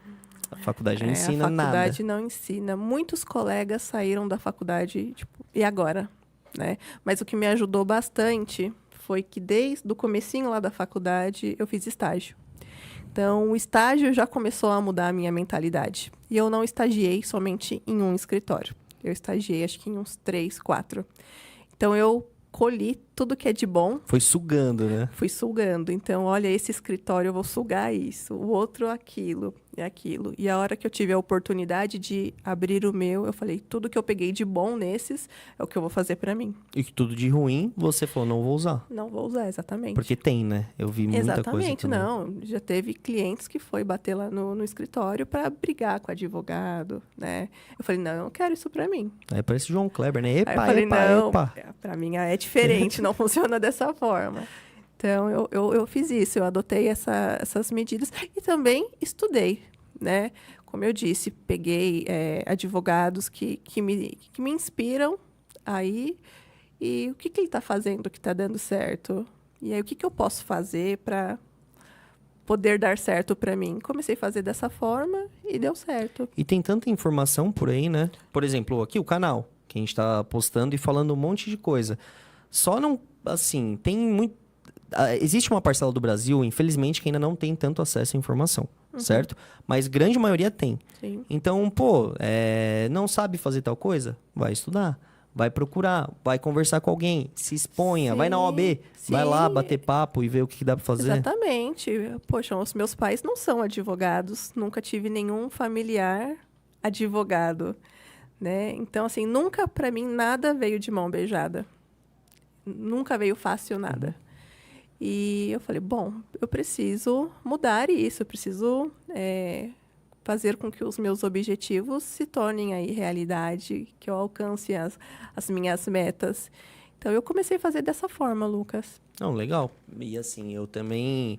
A faculdade não ensina nada. A faculdade não ensina. Muitos colegas saíram da faculdade, tipo, e agora? Né? Mas o que me ajudou bastante foi que desde o comecinho lá da faculdade eu fiz estágio. Então, o estágio já começou a mudar a minha mentalidade. E eu não estagiei somente em um escritório. Eu estagiei, acho que em uns 3, 4. Então, eu colhi tudo que é de bom. Foi sugando, né? Fui sugando. Então, olha, esse escritório eu vou sugar isso, o outro aquilo e aquilo. E a hora que eu tive a oportunidade de abrir o meu, eu falei, tudo que eu peguei de bom nesses é o que eu vou fazer para mim. E tudo de ruim, você falou, não vou usar. Não vou usar, exatamente. Porque tem, né? Eu vi muita coisa também. Exatamente, não. Já teve clientes que foi bater lá no escritório para brigar com o advogado, né? Eu falei, não, eu não quero isso para mim. Aí parece João Kleber, né? Epa, aí eu falei, epa. Para mim é diferente, não funciona dessa forma. Então, eu fiz isso, eu adotei essas medidas e também estudei, né? Como eu disse, peguei advogados que me inspiram aí e o que ele está fazendo que está dando certo? E aí, o que eu posso fazer para poder dar certo para mim? Comecei a fazer dessa forma e deu certo. E tem tanta informação por aí, né? Por exemplo, aqui o canal, que a gente está postando e falando um monte de coisa. Só não, assim, tem muito... Existe uma parcela do Brasil, infelizmente, que ainda não tem tanto acesso à informação, certo? Mas grande maioria tem. Sim. Então, não sabe fazer tal coisa? Vai estudar, vai procurar, vai conversar com alguém, se exponha, vai na OAB, vai lá bater papo e ver o que dá para fazer. Exatamente. Poxa, os meus pais não são advogados, nunca tive nenhum familiar advogado, né? Então, assim, nunca para mim nada veio de mão beijada. Nunca veio fácil nada. E eu falei, bom, eu preciso mudar isso, eu preciso fazer com que os meus objetivos se tornem aí realidade, que eu alcance as minhas metas. Então, eu comecei a fazer dessa forma, Lucas. Não, legal. E assim, eu também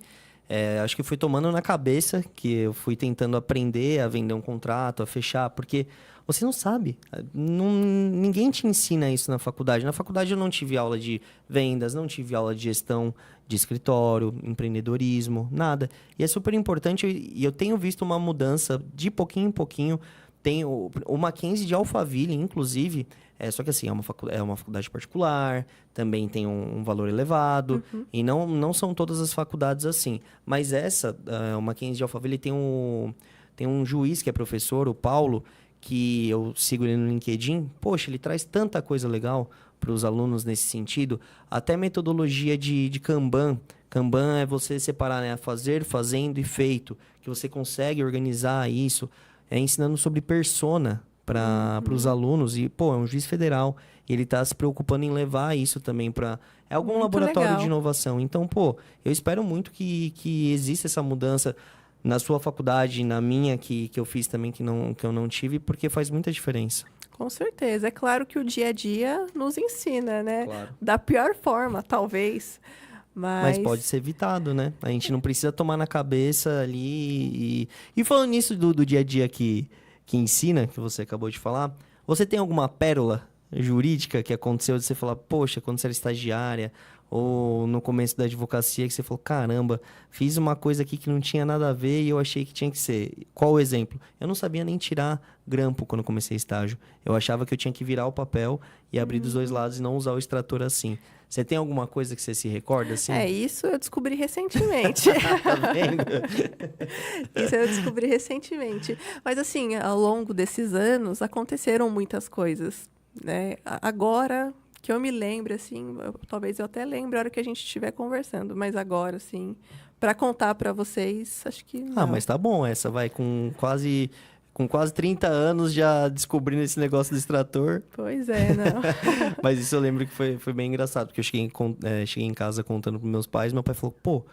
acho que fui tomando na cabeça que eu fui tentando aprender a vender um contrato, a fechar, porque você não sabe. Ninguém te ensina isso na faculdade. Na faculdade eu não tive aula de vendas, não tive aula de gestão de escritório, empreendedorismo, nada. E é super importante e eu tenho visto uma mudança de pouquinho em pouquinho. Tem o Mackenzie de Alphaville, inclusive, só que assim, é uma faculdade particular, também tem um valor elevado, e não são todas as faculdades assim. Mas o Mackenzie de Alphaville tem um juiz que é professor, o Paulo, que eu sigo ele no LinkedIn. Poxa, ele traz tanta coisa legal para os alunos nesse sentido, até metodologia de Kanban. Kanban é você separar, né, fazer, fazendo e feito, que você consegue organizar isso, ensinando sobre persona para os alunos. E, é um juiz federal, e ele está se preocupando em levar isso também para algum Muito laboratório legal. de inovação. Então, eu espero muito que exista essa mudança na sua faculdade, na minha, que eu fiz também, que eu não tive, porque faz muita diferença. Com certeza. É claro que o dia a dia nos ensina, né? Claro. Da pior forma, talvez. Mas pode ser evitado, né? A gente não precisa tomar na cabeça ali. E falando nisso do dia a dia que que ensina, que você acabou de falar, você tem alguma pérola jurídica que aconteceu de você falar, poxa, quando você era estagiária ou no começo da advocacia que você falou, caramba, fiz uma coisa aqui que não tinha nada a ver e eu achei que tinha que ser. Qual o exemplo? Eu não sabia nem tirar grampo quando comecei estágio. Eu achava que eu tinha que virar o papel e abrir dos dois lados e não usar o extrator assim. Você tem alguma coisa que você se recorda assim? Isso eu descobri recentemente. Tá vendo? Isso eu descobri recentemente. Mas, assim, ao longo desses anos, aconteceram muitas coisas, né? Agora que eu me lembro, assim, talvez eu até lembre a hora que a gente estiver conversando, mas agora, assim, para contar para vocês, acho que não. Ah, mas tá bom, essa vai com quase 30 anos já descobrindo esse negócio do extrator. Pois é, não. Mas isso eu lembro que foi bem engraçado, porque eu cheguei em casa contando pros meus pais, meu pai falou, pô,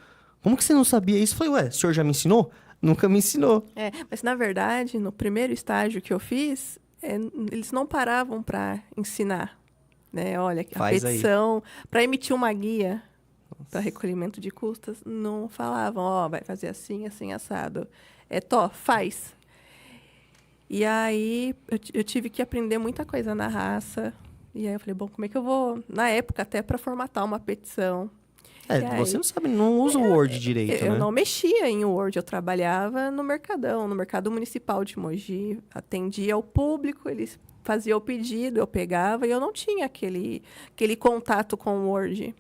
como que você não sabia isso? Eu falei, ué, o senhor já me ensinou? Nunca me ensinou. Mas, na verdade, no primeiro estágio que eu fiz, eles não paravam para ensinar, né? Olha, a Faz aí. petição, para emitir uma guia para recolhimento de custas, não falavam, vai fazer assim, assim, assado. Faz. E aí, eu tive que aprender muita coisa na raça. E aí eu falei, bom, como é que eu vou... Na época, até para formatar uma petição. Você não sabe, não usa o Word direito, Eu né? não mexia em Word, eu trabalhava no Mercadão, no Mercado Municipal de Mogi, atendia ao público, eles faziam o pedido, eu pegava, e eu não tinha aquele contato com o Word.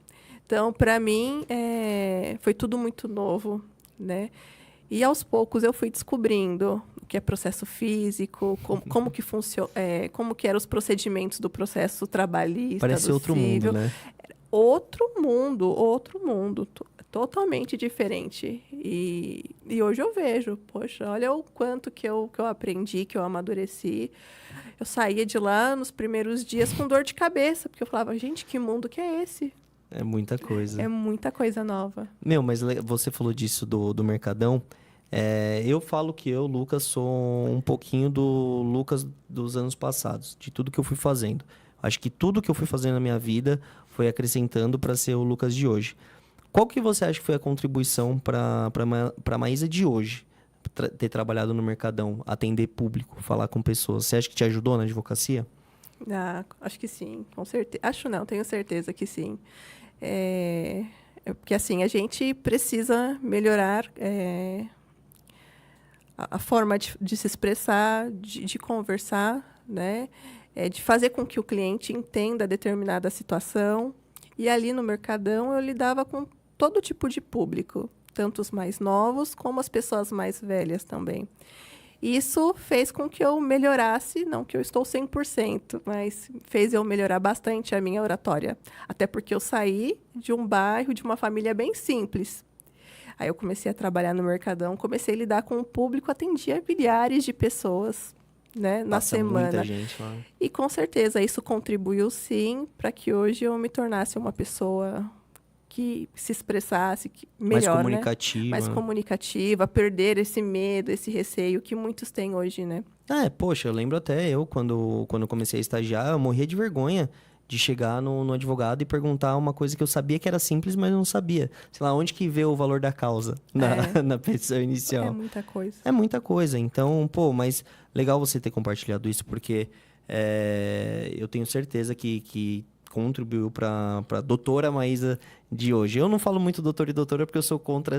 Então, para mim, foi tudo muito novo, né? E aos poucos eu fui descobrindo o que é processo físico, como que funciona, como que eram os procedimentos do processo trabalhista, Parece do outro civil. mundo, né? Outro mundo, totalmente diferente. E hoje eu vejo, poxa, olha o quanto que eu aprendi, que eu amadureci. Eu saía de lá nos primeiros dias com dor de cabeça, porque eu falava, gente, que mundo que é esse? É muita coisa. É muita coisa nova. Meu, mas você falou disso do Mercadão. Eu falo que eu, Lucas, sou um pouquinho do Lucas dos anos passados, de tudo que eu fui fazendo. Acho que tudo que eu fui fazendo na minha vida foi acrescentando para ser o Lucas de hoje. Qual que você acha que foi a contribuição para a Maísa de hoje? Ter trabalhado no Mercadão, atender público, falar com pessoas. Você acha que te ajudou na advocacia? Acho que sim, com certeza. Acho não, tenho certeza que sim. Porque assim, a gente precisa melhorar a forma de se expressar, de conversar, né? De fazer com que o cliente entenda determinada situação. E ali no Mercadão eu lidava com todo tipo de público, tanto os mais novos como as pessoas mais velhas também. Isso fez com que eu melhorasse, não que eu estou 100%, mas fez eu melhorar bastante a minha oratória. Até porque eu saí de um bairro, de uma família bem simples. Aí eu comecei a trabalhar no Mercadão, comecei a lidar com o público, atendia milhares de pessoas, né, na semana. Muita gente lá. E com certeza isso contribuiu sim para que hoje eu me tornasse uma pessoa que se expressasse melhor, mais comunicativa. Né? Mais comunicativa, perder esse medo, esse receio que muitos têm hoje, né? Poxa, eu lembro até quando comecei a estagiar, eu morria de vergonha de chegar no advogado e perguntar uma coisa que eu sabia que era simples, mas não sabia. Sei lá, onde que vê o valor da causa na petição inicial. É muita coisa. É muita coisa. Então, mas legal você ter compartilhado isso, porque eu tenho certeza que contribuiu para a doutora Maísa de hoje. Eu não falo muito doutor e doutora porque eu sou contra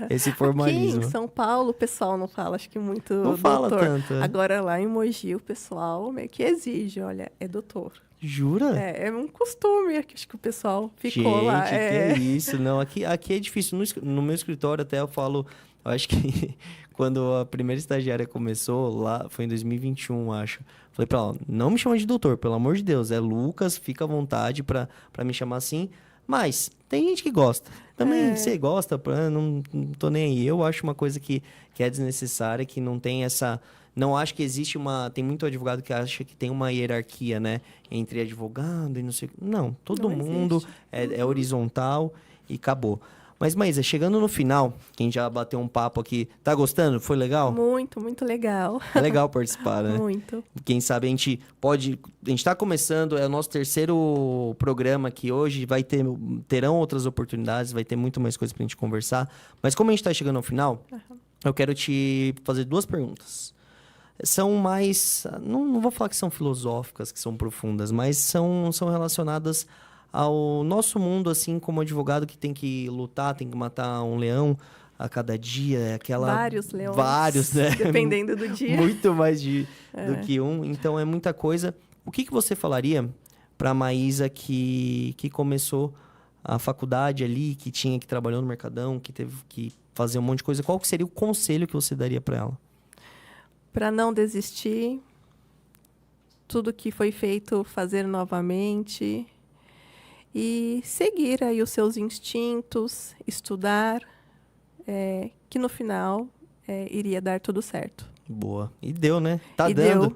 esse formalismo. Aqui em São Paulo, o pessoal não fala, acho que muito não doutor. Fala tanto. Agora, lá em Mogi, o pessoal meio que exige, olha, é doutor. Jura? É um costume, acho que o pessoal ficou Gente, lá. que é isso? Não, aqui é difícil. No meu escritório até eu falo, eu acho que quando a primeira estagiária começou, lá foi em 2021, acho. Falei pra ela, não me chama de doutor, pelo amor de Deus. É Lucas, fica à vontade pra me chamar assim. Mas tem gente que gosta. Também você gosta, não tô nem aí. Eu acho uma coisa que é desnecessária, que não tem essa... Não acho que existe tem muito advogado que acha que tem uma hierarquia, né? Entre advogado e não sei... Não, todo mundo é horizontal e acabou. Mas, Maísa, chegando no final, quem já bateu um papo aqui, tá gostando? Foi legal? Muito, muito legal. É legal participar, né? Muito. Quem sabe a gente tá começando, é o nosso terceiro programa aqui hoje, terão outras oportunidades, vai ter muito mais coisa pra gente conversar. Mas como a gente tá chegando ao final, eu quero te fazer duas perguntas. são mais... Não vou falar que são filosóficas, que são profundas, mas são relacionadas ao nosso mundo, assim, como advogado que tem que lutar, tem que matar um leão a cada dia. Vários leões. Vários, né? Dependendo do dia. Muito mais do que um. Então, é muita coisa. O que você falaria para a Maísa que começou a faculdade ali, que trabalhou no Mercadão, que teve que fazer um monte de coisa? Qual que seria o conselho que você daria para ela? Para não desistir, tudo que foi feito, fazer novamente e seguir aí os seus instintos, estudar, que no final iria dar tudo certo. Boa. E deu, né? Tá dando.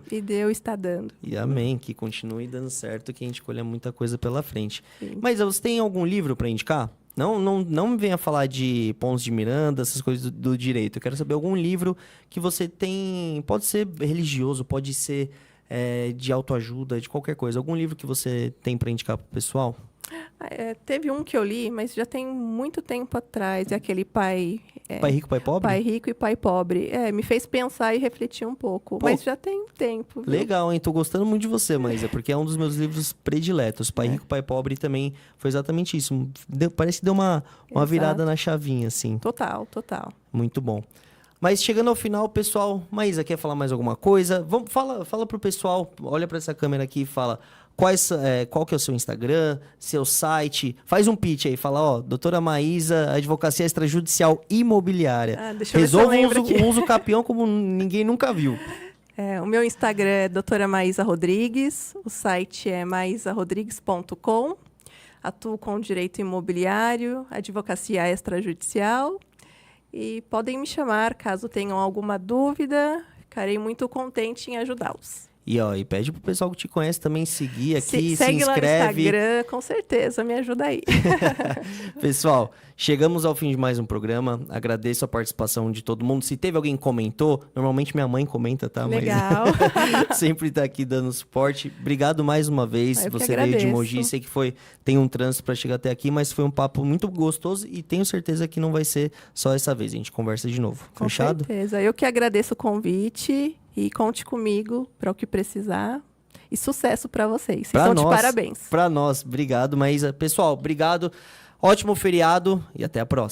Está dando. E amém, que continue dando certo, que a gente colha muita coisa pela frente. Sim. Mas você tem algum livro para indicar? Não me venha falar de Pons de Miranda, essas coisas do direito. Eu quero saber algum livro que você tem... Pode ser religioso, pode ser de autoajuda, de qualquer coisa. Algum livro que você tem para indicar pro pessoal? Teve um que eu li, mas já tem muito tempo atrás. É aquele Pai Rico, Pai Pobre? Pai Rico e Pai Pobre. Me fez pensar e refletir um pouco. Pô, mas já tem tempo. Viu? Legal, hein? Tô gostando muito de você, Maísa, porque é um dos meus livros prediletos. Pai Rico, Pai Pobre também foi exatamente isso. Parece que deu uma virada na chavinha, assim. Total. Muito bom. Mas chegando ao final, pessoal, Maísa, quer falar mais alguma coisa? Fala pro pessoal, olha para essa câmera aqui e fala qual que é o seu Instagram, seu site. Faz um pitch aí, fala, doutora Maísa, Advocacia Extrajudicial Imobiliária. Deixa eu ver se eu lembro aqui. Um uso capião como ninguém nunca viu. O meu Instagram é doutora Maísa Rodrigues, o site é maisarodrigues.com. Atuo com direito imobiliário, advocacia extrajudicial. E podem me chamar caso tenham alguma dúvida. Ficarei muito contente em ajudá-los. E pede pro pessoal que te conhece também seguir aqui, se segue inscreve. Lá no Instagram, com certeza, me ajuda aí. Pessoal, chegamos ao fim de mais um programa. Agradeço a participação de todo mundo. Se teve alguém que comentou, normalmente minha mãe comenta, tá? Legal. Mas sempre tá aqui dando suporte. Obrigado mais uma vez. Você veio de Mogi, sei que tem um trânsito para chegar até aqui, mas foi um papo muito gostoso e tenho certeza que não vai ser só essa vez. A gente conversa de novo. Com Fechado? certeza. Eu que agradeço o convite. E conte comigo para o que precisar. E sucesso para vocês. Então, de parabéns. Para nós. Obrigado, Maísa. Pessoal, obrigado. Ótimo feriado e até a próxima.